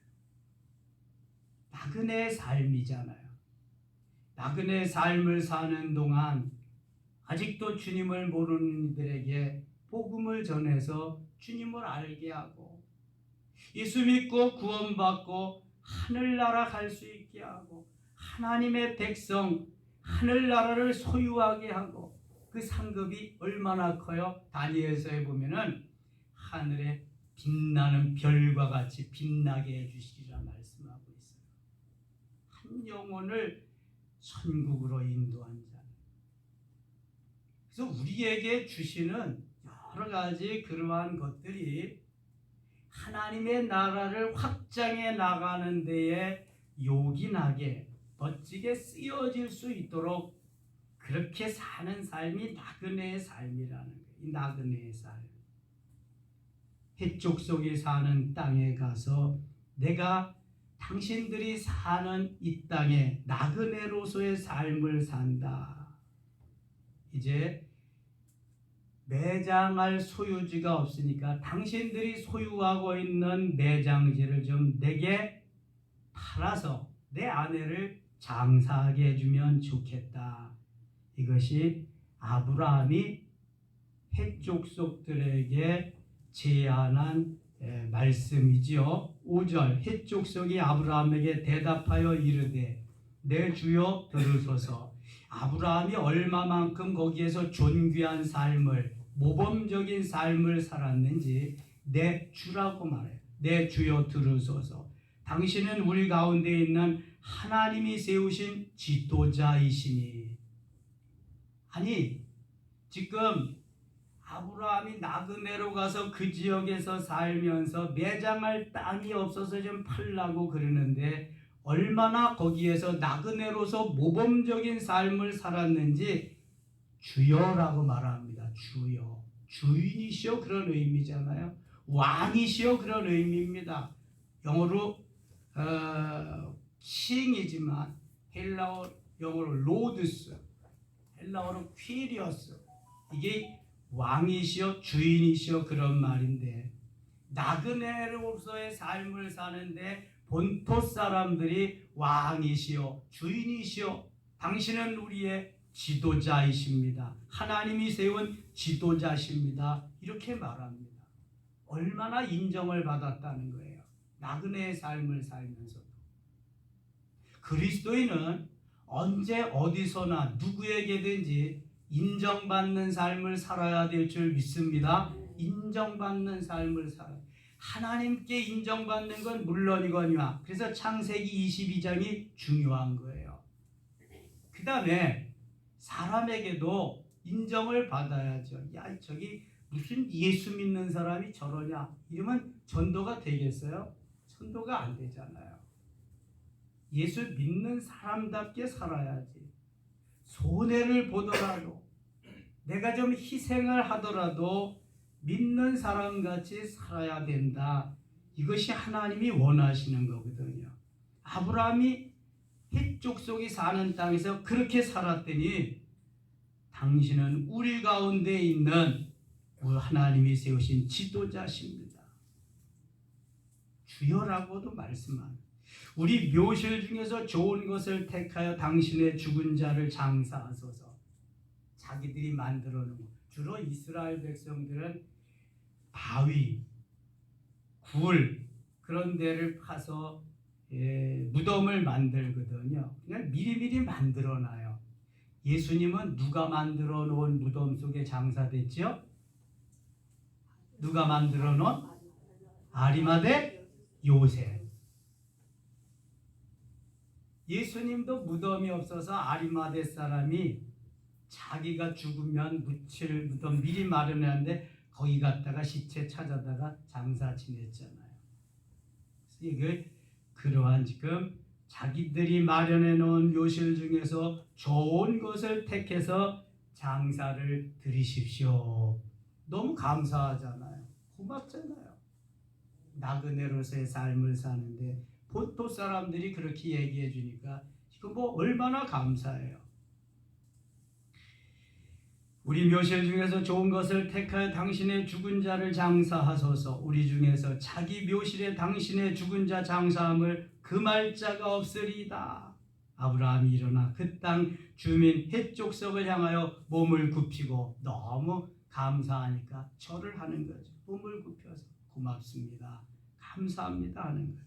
나그네의 삶이잖아요. 나그네의 삶을 사는 동안 아직도 주님을 모르는 이들에게 복음을 전해서 주님을 알게 하고 예수 믿고 구원받고 하늘나라 갈 수 있게 하고 하나님의 백성 하늘나라를 소유하게 하고 그 상급이 얼마나 커요? 다니엘서에 보면은 하늘에 빛나는 별과 같이 빛나게 해주시리라 말씀하고 있어요. 한 영혼을 천국으로 인도한 자. 그래서 우리에게 주시는 여러 가지 그러한 것들이 하나님의 나라를 확장해 나가는 데에 요긴하게 멋지게 쓰여질 수 있도록 그렇게 사는 삶이 나그네의 삶이라는 거예요. 이 나그네의 삶. 해쪽 속에 사는 땅에 가서 내가 당신들이 사는 이 땅에 나그네로서의 삶을 산다. 이제 매장할 소유지가 없으니까 당신들이 소유하고 있는 매장지를 좀 내게 팔아서 내 아내를 장사하게 해주면 좋겠다. 이것이 아브라함이 헷족속들에게 제안한 말씀이지요. 5절 헷족속이 아브라함에게 대답하여 이르되 내 주여 들으소서. 아브라함이 얼마만큼 거기에서 존귀한 삶을 모범적인 삶을 살았는지 내 주라고 말해요. 내 주여 들으소서. 당신은 우리 가운데 있는 하나님이 세우신 지도자이시니. 아니 지금 아브라함이 나그네로 가서 그 지역에서 살면서 매장할 땅이 없어서 좀 팔라고 그러는데 얼마나 거기에서 나그네로서 모범적인 삶을 살았는지 주여라고 말합니다. 주여. 주인이시여 그런 의미잖아요. 왕이시여 그런 의미입니다. 영어로 킹이지만 헬라어 영어로 로드스, 헬라어로 퀴리어스. 이게 왕이시여 주인이시여 그런 말인데 나그네로서의 삶을 사는데 본토 사람들이 왕이시여 주인이시여 당신은 우리의 지도자이십니다. 하나님이 세운 지도자십니다. 이렇게 말합니다. 얼마나 인정을 받았다는 거예요. 나그네의 삶을 살면서도. 그리스도인은 언제 어디서나 누구에게든지 인정받는 삶을 살아야 될 줄 믿습니다. 인정받는 삶을 살아야 하나님께 인정받는 건 물론이거니와 그래서 창세기 22장이 중요한 거예요. 그 다음에 사람에게도 인정을 받아야죠. 야 저기 무슨 예수 믿는 사람이 저러냐 이러면 전도가 되겠어요? 전도가 안 되잖아요. 예수 믿는 사람답게 살아야지. 손해를 보더라도 내가 좀 희생을 하더라도 믿는 사람같이 살아야 된다. 이것이 하나님이 원하시는 거거든요. 아브라함이 헷족속이 사는 땅에서 그렇게 살았더니 당신은 우리 가운데 있는 하나님이 세우신 지도자십니다. 주여라고도 말씀합니다. 우리 묘실 중에서 좋은 것을 택하여 당신의 죽은 자를 장사하소서. 자기들이 만들어 놓은 주로 이스라엘 백성들은 바위, 굴 그런 데를 파서 무덤을 만들거든요. 그냥 미리미리 만들어 놔요. 예수님은 누가 만들어 놓은 무덤 속에 장사됐죠? 누가 만들어 놓은? 아리마대 요셉. 예수님도 무덤이 없어서 아리마대 사람이 자기가 죽으면 묻힐 무덤 미리 마련했는데 거기 갔다가 시체 찾아다가 장사 지냈잖아요. 그래서 이게 그러한 지금 자기들이 마련해 놓은 묘실 중에서 좋은 것을 택해서 장사를 드리십시오. 너무 감사하잖아요. 고맙잖아요. 나그네로서의 삶을 사는데 본토 사람들이 그렇게 얘기해 주니까 이거 뭐 얼마나 감사해요. 우리 묘실 중에서 좋은 것을 택하여 당신의 죽은 자를 장사하소서. 우리 중에서 자기 묘실에 당신의 죽은 자 장사함을 금할 자가 없으리이다. 아브라함이 일어나 그 땅 주민 헷족속을 향하여 몸을 굽히고 너무 감사하니까 절을 하는 거죠. 몸을 굽혀서 고맙습니다. 감사합니다 하는 거죠.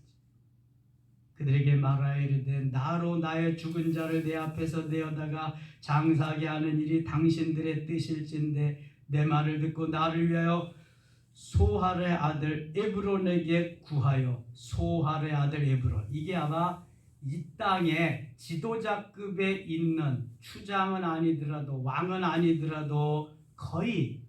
그들에게 말하여 이르되 나로 나의 죽은 자를 내 앞에서 내어다가 장사하게 하는 일이 당신들의 뜻일진데 내 말을 듣고 나를 위하여 소할의 아들 에브론에게 구하여. 소할의 아들 에브론, 이게 아마 이 땅에 지도자급에 있는 추장은 아니더라도 왕은 아니더라도 거의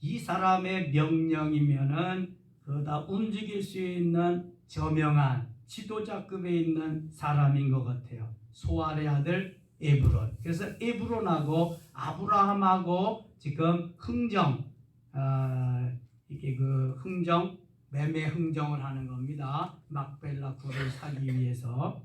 이 사람의 명령이면은 그다 움직일 수 있는 저명한 지도자급에 있는 사람인 것 같아요. 소알의 아들 에브론. 그래서 에브론하고 아브라함하고 지금 이게 그 매매 흥정을 하는 겁니다. 막벨라 굴을 사기 위해서.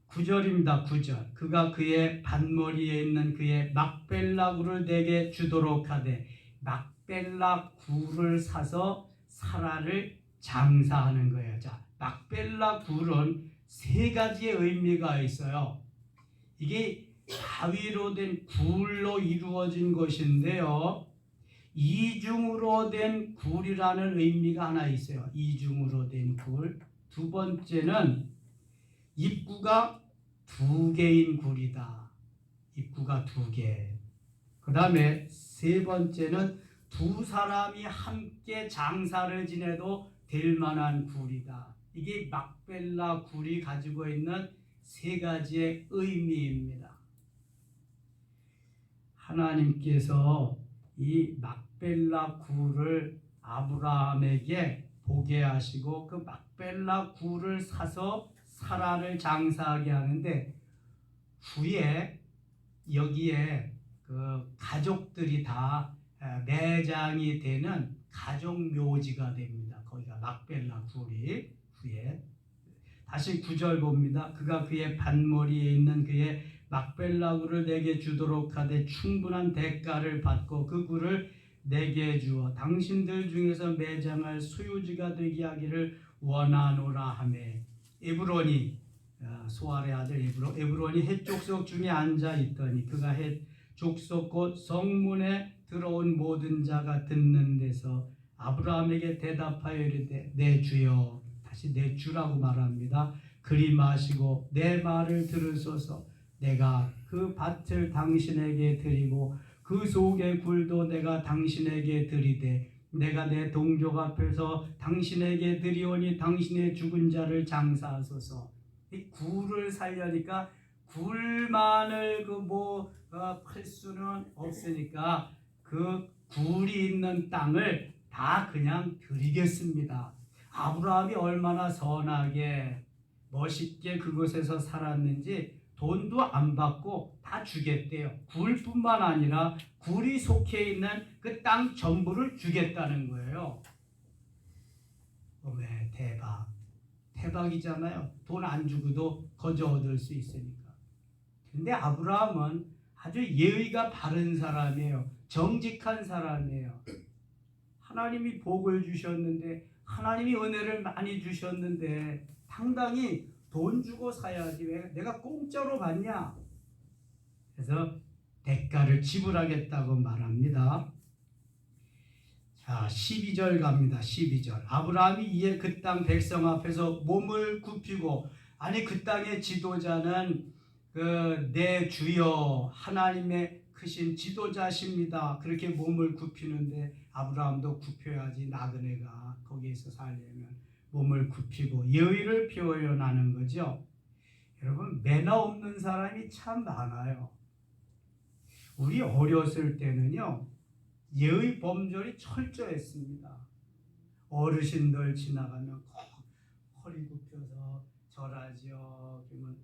9절입니다. 9절. 그가 그의 반머리에 있는 그의 막벨라 굴을 내게 주도록 하되 막벨라 굴을 사서 사라를 장사하는 거예요. 자, 막벨라 굴은 세 가지의 의미가 있어요. 이게 바위로 된 굴로 이루어진 것인데요. 이중으로 된 굴이라는 의미가 하나 있어요. 이중으로 된 굴. 두 번째는 입구가 두 개인 굴이다. 입구가 두 개. 그 다음에 세 번째는 두 사람이 함께 장사를 지내도 될 만한 굴이다. 이게 막벨라 굴이 가지고 있는 세 가지의 의미입니다. 하나님께서 이 막벨라 굴을 아브라함에게 보게 하시고 그 막벨라 굴을 사서 사라를 장사하게 하는데 후에 여기에 그 가족들이 다 매장이 되는 가족 묘지가 됩니다. 거기가 막벨라 굴이 후에 다시 9절 봅니다. 그가 그의 반머리에 있는 그의 막벨라 굴을 내게 주도록 하되 충분한 대가를 받고 그 굴을 내게 주어 당신들 중에서 매장할 소유지가 되게 하기를 원하노라 하매 에브론이 소알의 아들 에브론이 헷 족속 중에 앉아 있더니 그가 헷 족속 곧 성문에 들어온 모든 자가 듣는 데서 아브라함에게 대답하여 이르되 내 주여 다시 내 주라고 말합니다. 그리 마시고 내 말을 들으소서. 내가 그 밭을 당신에게 드리고 그 속의 굴도 내가 당신에게 드리되 내가 내 동족 앞에서 당신에게 드리오니 당신의 죽은 자를 장사하소서. 이 굴을 살려니까 굴만을 팔 수는 없으니까 그 굴이 있는 땅을 다 그냥 드리겠습니다. 아브라함이 얼마나 선하게 멋있게 그곳에서 살았는지 돈도 안 받고 다 주겠대요. 굴뿐만 아니라 굴이 속해 있는 그 땅 전부를 주겠다는 거예요. 어메 대박이잖아요. 돈 안 주고도 거저 얻을 수 있으니까. 근데 아브라함은 아주 예의가 바른 사람이에요. 정직한 사람이에요. 하나님이 복을 주셨는데 하나님이 은혜를 많이 주셨는데 당당히 돈 주고 사야지 왜 내가 공짜로 받냐? 그래서 대가를 지불하겠다고 말합니다. 자, 12절 갑니다. 12절. 아브라함이 이에 그 땅 백성 앞에서 몸을 굽히고 아니 그 땅의 지도자는 내 주여 하나님의 크신 지도자십니다. 그렇게 몸을 굽히는데 아브라함도 굽혀야지 나그네가 거기에서 살려면 몸을 굽히고 예의를 표현하는 거죠. 여러분 매너 없는 사람이 참 많아요. 우리 어렸을 때는요 예의 범절이 철저했습니다. 어르신들 지나가면 꼭 허리 굽혀서 절하죠. 그러면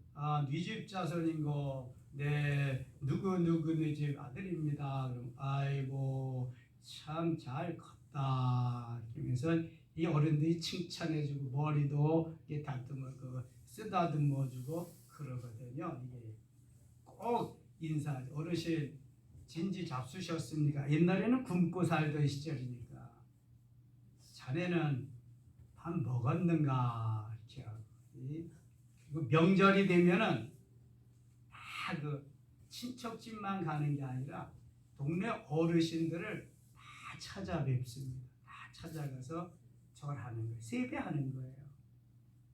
네 집 자손인 거 네 누구 네 집 아들입니다. 그럼 아이고 참 잘 컸다. 그러면서 이 어른들이 칭찬해주고 머리도 다듬어 쓰다듬어주고 그러거든요. 이게 꼭 인사 어르신 진지 잡수셨습니까? 옛날에는 굶고 살던 시절이니까 자네는 밥 먹었는가 이렇게 하고 그리고 명절이 되면은 다 그 친척집만 가는 게 아니라 동네 어르신들을 다 찾아뵙습니다. 다 찾아가서 절하는 거예요. 세배하는 거예요.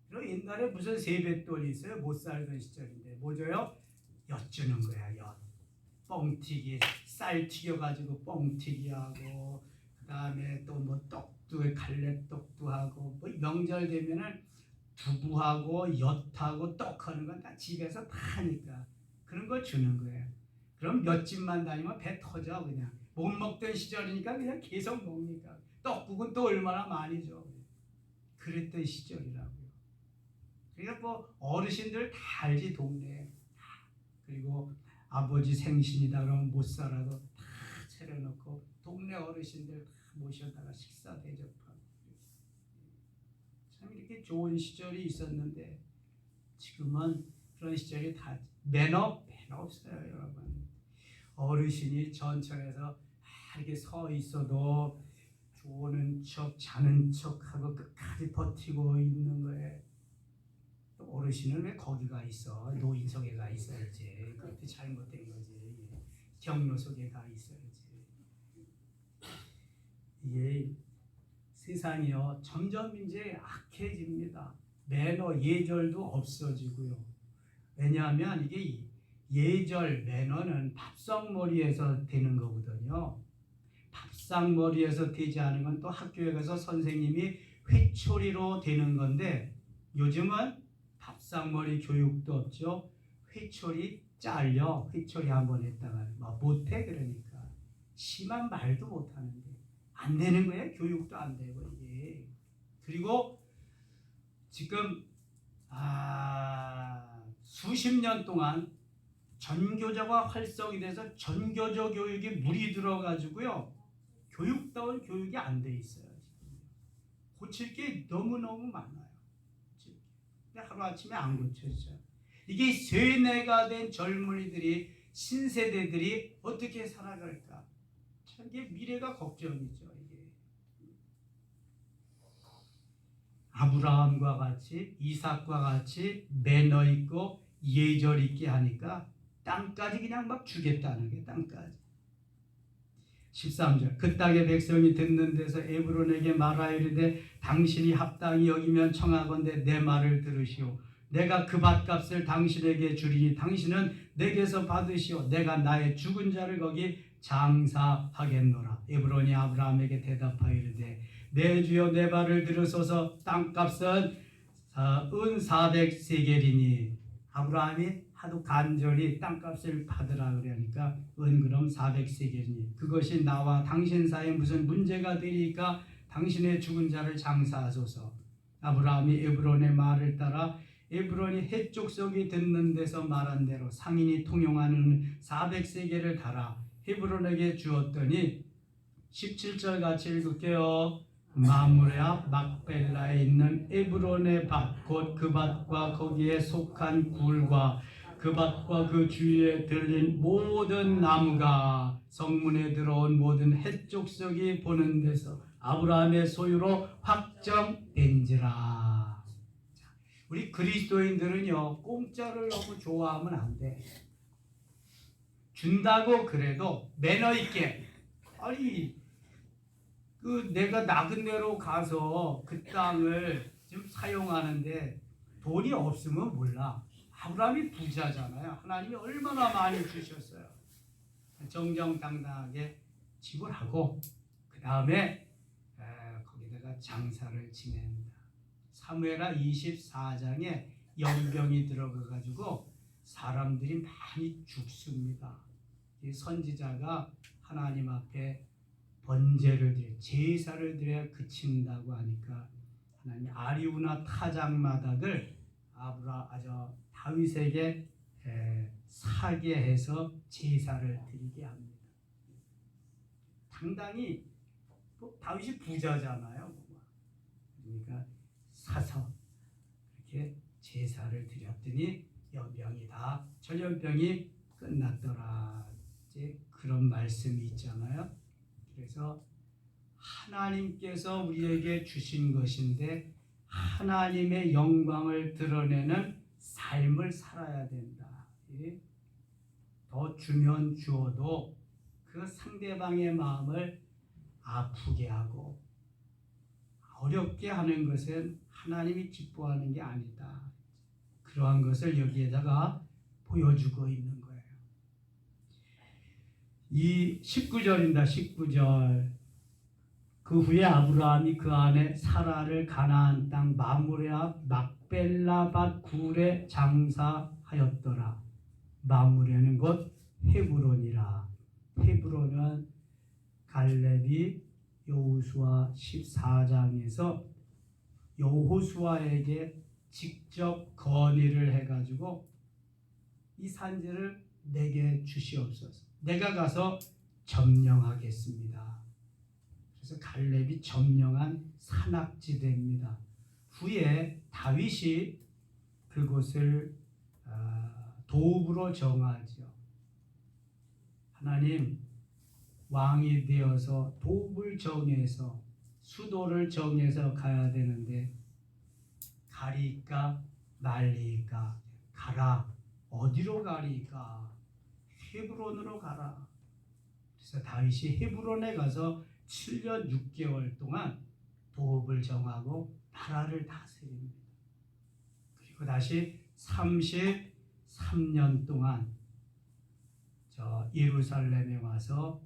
그리고 옛날에 무슨 세뱃돈이 있어요? 못 살던 시절인데 뭐 줘요? 엿 주는 거야. 엿. 뻥튀기 쌀 튀겨가지고 뻥튀기 하고 그 다음에 또 뭐 떡도 갈래떡도 하고 뭐 명절 되면은 두부하고 엿하고 떡하는 건 다 집에서 다 하니까 그런 걸 주는 거예요. 그럼 몇 집만 다니면 배 터져. 그냥 못 먹던 시절이니까 그냥 계속 먹으니까 떡국은 또 얼마나 많이 줘. 그랬던 시절이라고요. 그러니까 뭐 어르신들 다 알지, 동네에. 그리고 아버지 생신이다 그러면 못 살아도 다 차려놓고 동네 어르신들 다 모셔다가 식사 대접하고. 참 이렇게 좋은 시절이 있었는데 지금은 그런 시절이 다 매너 없어요, 여러분. 어르신이 전철에서 이렇게 서 있어도 좋은 척 자는 척하고 끝까지 버티고 있는 거예요. 어르신은 왜 거기가 있어? 노인석에 가 있어야지. 그것도 잘못된 거지. 경로석에 가 있어야지. 이게 세상이요 점점 이제 악해집니다. 매너 예절도 없어지고요. 왜냐하면 이게 예절 매너는 밥상머리에서 되는 거거든요. 밥상머리에서 되지 않은 건 또 학교에 가서 선생님이 회초리로 되는 건데 요즘은 밥상머리 교육도 없죠. 회초리 잘려. 회초리 한번 했다가 못해. 그러니까 심한 말도 못하는데 안 되는 거예요. 교육도 안 되고 이게. 그리고 지금 수십 년 동안 전교조가 활성이 돼서 전교조 교육이 물이 들어가지고요. 교육다운 교육이 안 돼 있어요. 지금. 고칠 게 너무너무 많아요. 근데 하루아침에 안 고쳐져. 이게 세뇌가 된 젊은이들이 신세대들이 어떻게 살아갈까? 참 이게 미래가 걱정이죠. 이게 아브라함과 같이 이삭과 같이 매너 있고 예절 있게 하니까 땅까지 그냥 막 주겠다는 게 땅까지. 13절 그 땅의 백성이 듣는 데서 에브론에게 말하여 이르되 당신이 합당히 여기면 청하건대 내 말을 들으시오. 내가 그 밭값을 당신에게 주리니 당신은 내게서 받으시오. 내가 나의 죽은 자를 거기 장사하겠노라. 에브론이 아브라함에게 대답하여 이르되 내 주여 내 말을 들으소서. 땅값은 은 400세겔이니 아브라함이 하도 간절히 땅값을 받으라 그러니까 은 그럼 400세겔이니 그것이 나와 당신 사이에 무슨 문제가 되리까? 당신의 죽은 자를 장사하소서. 아브라함이 에브론의 말을 따라 에브론이 헷족속이 듣는 데서 말한 대로 상인이 통용하는 400세겔을 달아 헤브론에게 주었더니 17절 같이 읽을게요. 마므레 앞 막벨라에 있는 에브론의 밭 곧 그 밭과 거기에 속한 굴과 그 밭과 그 주위에 들린 모든 나무가 성문에 들어온 모든 헷족속이 보는 데서 아브라함의 소유로 확정된지라. 우리 그리스도인들은요 공짜를 너무 좋아하면 안 돼. 준다고 그래도 매너 있게. 아니 내가 나그네로 가서 그 땅을 좀 사용하는데 돈이 없으면 몰라. 아브라함이 부자잖아요. 하나님이 얼마나 많이 주셨어요. 정정당당하게 지불하고 그 다음에 거기다가 장사를 지낸다. 사무엘하 24장에 연병이 들어가가지고 사람들이 많이 죽습니다. 이 선지자가 하나님 앞에 번제를 드려 제사를 드려야 그친다고 하니까 하나님이 아리우나 타작마닥을 다윗에게 사게 해서 제사를 드리게 합니다. 상당히 다윗이 부자잖아요. 그러니까 사서 이렇게 제사를 드렸더니 연병이 다 전염병이 끝났더라. 이제 그런 말씀이 있잖아요. 그래서 하나님께서 우리에게 주신 것인데 하나님의 영광을 드러내는 삶을 살아야 된다. 더 주면 주어도 그 상대방의 마음을 아프게 하고 어렵게 하는 것은 하나님이 기뻐하는 게 아니다. 그러한 것을 여기에다가 보여주고 있는 거예요. 이 19절입니다. 19절 그 후에 아브라함이 그 안에 사라를 가나안 땅 마므레 앞 막벨라밭 굴에 장사하였더라. 마므레는 곧 헤브론이라. 헤브론은 갈렙이 여호수아 14장에서 여호수아에게 직접 건의를 해가지고 이 산지를 내게 주시옵소서. 내가 가서 점령하겠습니다. 그래서 갈렙이 점령한 산악지대입니다. 후에 다윗이 그곳을 도읍으로 정하죠. 하나님 왕이 되어서 도읍을 정해서 수도를 정해서 가야 되는데 가리까 말리까. 가라. 어디로 가리까? 헤브론으로 가라. 그래서 다윗이 헤브론에 가서 7년 6개월 동안 도읍을 정하고 나라를 다스립니다. 그리고 다시 33년 동안 예루살렘에 와서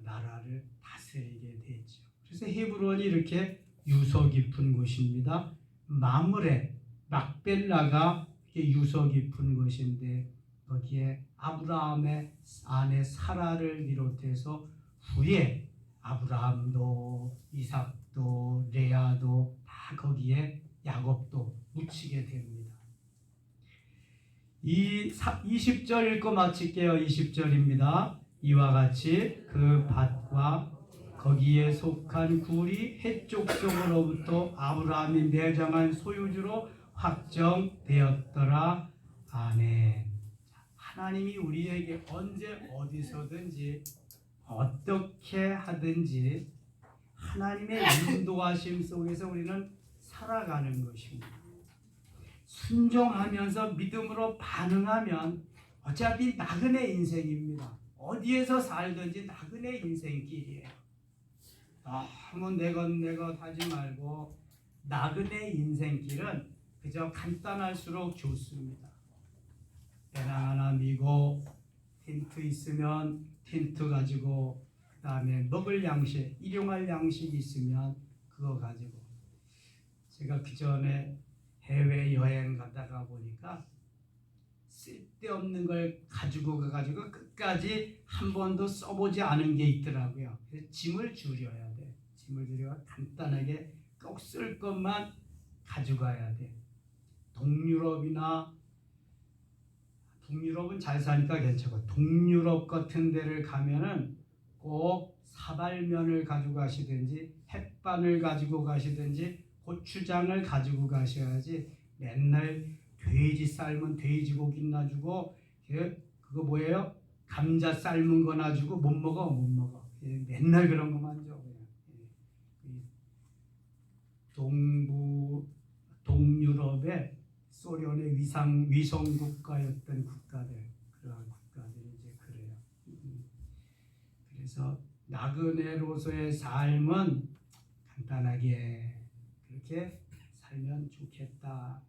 나라를 다스리게 되죠. 그래서 헤브론이 이렇게 유서 깊은 곳입니다. 마므레, 막벨라가 유서 깊은 곳인데 거기에 아브라함의 아내 사라를 비롯해서 후에 아브라함도 이삭도 레아도 다 거기에 야곱도 묻히게 됩니다. 이 20절 읽고 마칠게요. 20절입니다. 이와 같이 그 밭과 거기에 속한 굴이 해쪽 쪽으로부터 아브라함이 매장한 소유주로 확정되었더라. 아멘. 하나님이 우리에게 언제 어디서든지 어떻게 하든지 하나님의 인도하심 속에서 우리는 살아가는 것입니다. 순종하면서 믿음으로 반응하면 어차피 나그네 인생입니다. 어디에서 살든지 나그네 인생길이에요. 너무 내 것 하지 말고 나그네 인생길은 그저 간단할수록 좋습니다. 배낭 하나 미고 텐트 있으면 텐트 가지고 그 다음에 먹을 양식, 일용할 양식 있으면 그거 가지고 제가 그 전에 해외여행 가다가 보니까 쓸데없는 걸 가지고 가가지고 끝까지 한 번도 써보지 않은 게 있더라고요. 그래서 짐을 줄여야 돼. 짐을 줄여 간단하게 꼭 쓸 것만 가져가야 돼. 동유럽은 잘 사니까 괜찮고 동유럽 같은 데를 가면은 꼭 사발면을 가지고 가시든지 햇반을 가지고 가시든지 고추장을 가지고 가셔야지 맨날 돼지 삶은 돼지고기 놔주고 그거 뭐예요? 감자 삶은 거 놔주고 못 먹어. 맨날 그런 것만 줘. 동유럽의 소련의 위성 국가였던 국가들, 그러한 국가들이 이제 그래요. 그래서 나그네로서의 삶은 간단하게 그렇게 살면 좋겠다.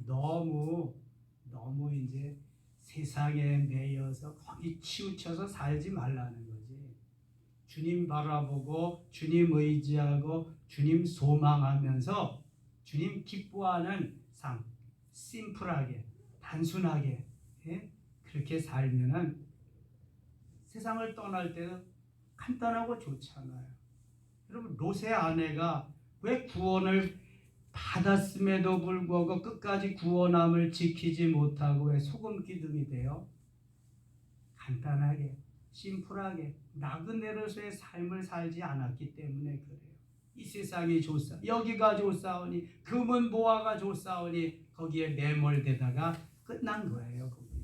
너무 이제 세상에 매여서 거기 치우쳐서 살지 말라는 거지. 주님 바라보고 주님 의지하고 주님 소망하면서 주님 기뻐하는 삶, 심플하게 단순하게 그렇게 살면은 세상을 떠날 때는 간단하고 좋잖아요. 여러분 롯의 아내가 왜 구원을 받았음에도 불구하고 끝까지 구원함을 지키지 못하고 왜 소금 기둥이 돼요? 간단하게 심플하게 나그네로서의 삶을 살지 않았기 때문에 그래요. 이 세상이 좋사 여기가 좋사오니 금은 보화가 좋사오니 거기에 매몰되다가 끝난 거예요. 거기에.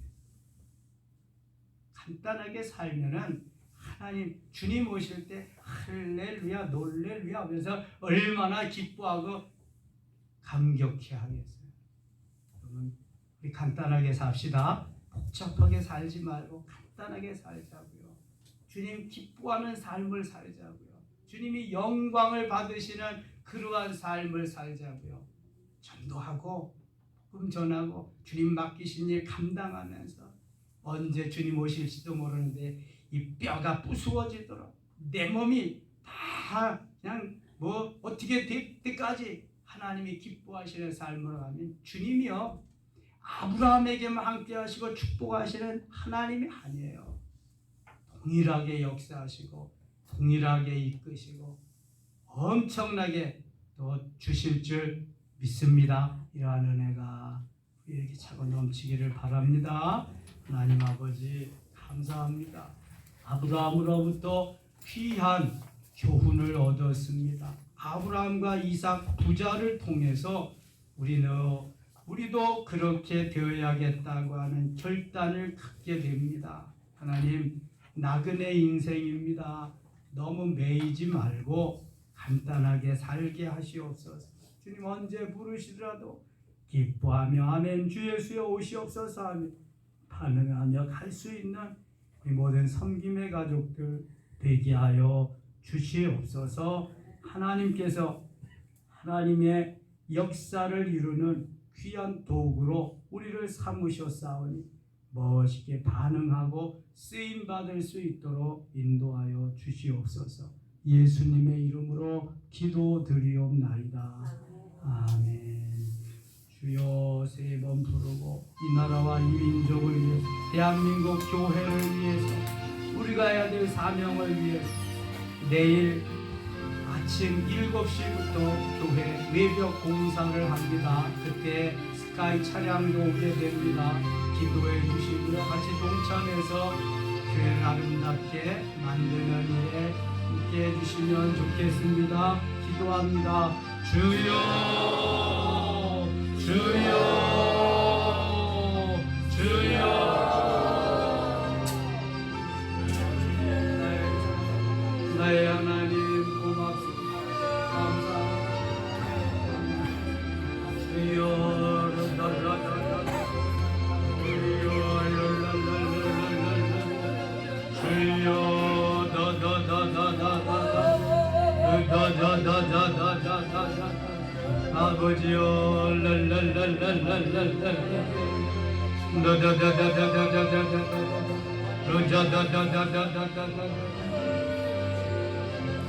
간단하게 살면은 하나님 주님 오실 때 할렐루야 놀렐루야 하면서 얼마나 기뻐하고 감격해 하겠어요. 그러면 우리 간단하게 삽시다. 복잡하게 살지 말고 간단하게 살자고요. 주님 기뻐하는 삶을 살자고요. 주님이 영광을 받으시는 그러한 삶을 살자고요. 전도하고 복음 전하고 주님 맡기신 일 감당하면서 언제 주님 오실지도 모르는데 이 뼈가 부수어지도록 내 몸이 다 그냥 뭐 어떻게 될 때까지 하나님이 기뻐하시는 삶으로 가면 주님이요 아브라함에게만 함께 하시고 축복하시는 하나님이 아니에요. 동일하게 역사하시고 동일하게 이끄시고 엄청나게 또 주실 줄 믿습니다. 이러한 은혜가 우리에게 차고 넘치기를 바랍니다. 하나님 아버지 감사합니다. 아브라함으로부터 귀한 교훈을 얻었습니다. 아브라함과 이삭 부자를 통해서 우리도 그렇게 되어야겠다고 하는 결단을 갖게 됩니다. 하나님, 나그네 인생입니다. 너무 매이지 말고 간단하게 살게 하시옵소서. 주님 언제 부르시더라도 기뻐하며 아멘 주 예수여 오시옵소서 하며 반응하며 갈 수 있는 우리 모든 섬김의 가족들 되게 하여 주시옵소서. 하나님께서 하나님의 역사를 이루는 귀한 도구로 우리를 삼으셨사오니 멋있게 반응하고 쓰임받을 수 있도록 인도하여 주시옵소서. 예수님의 이름으로 기도드리옵나이다. 아멘. 주여 세 번 부르고 이 나라와 이 민족을 위해서 대한민국 교회를 위해서 우리가 해야 될 사명을 위해서 내일 아침 7시부터 교회 외벽 공사를 합니다. 그때 스카이 차량도 오게 됩니다. 기도해 주시고요. 같이 동참해서 교회를 아름답게 만드는 일에 함께 해주시면 좋겠습니다. 기도합니다. 주여 주여 주여 나의 하나님 고맙습니다. 감사합니다. 주여 아버지여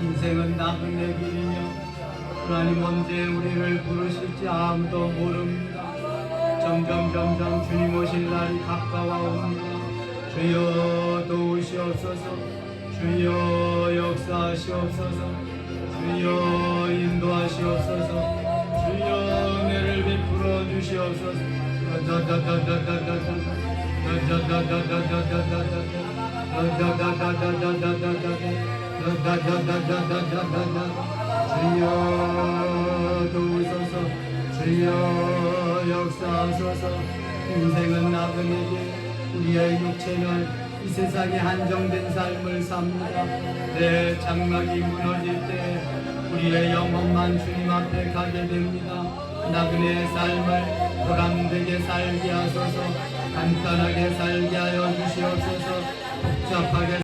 인생은 나그네 길이며 하나님 언제 우리를 부르실지 아무도 모릅니다. 점점 주님 오실 날이 가까워옵니다. 주여 도우시옵소서. 주여 역사하시옵소서. 주여 인도하시옵소서. 주여 은혜를 베풀어 주시옵소서. 주여 도우소서. 주여 역사하소서. 인생은 나그네게 우리의 육체는 이 세상에 한정된 삶을 삽니다. 내 장막이 무너질 때 우리의 영혼만 주님 앞에 가게 됩니다. 나그네의 삶을 보람되게 살게 하소서. 간단하게 살게 하여 주시옵소서. 복잡하게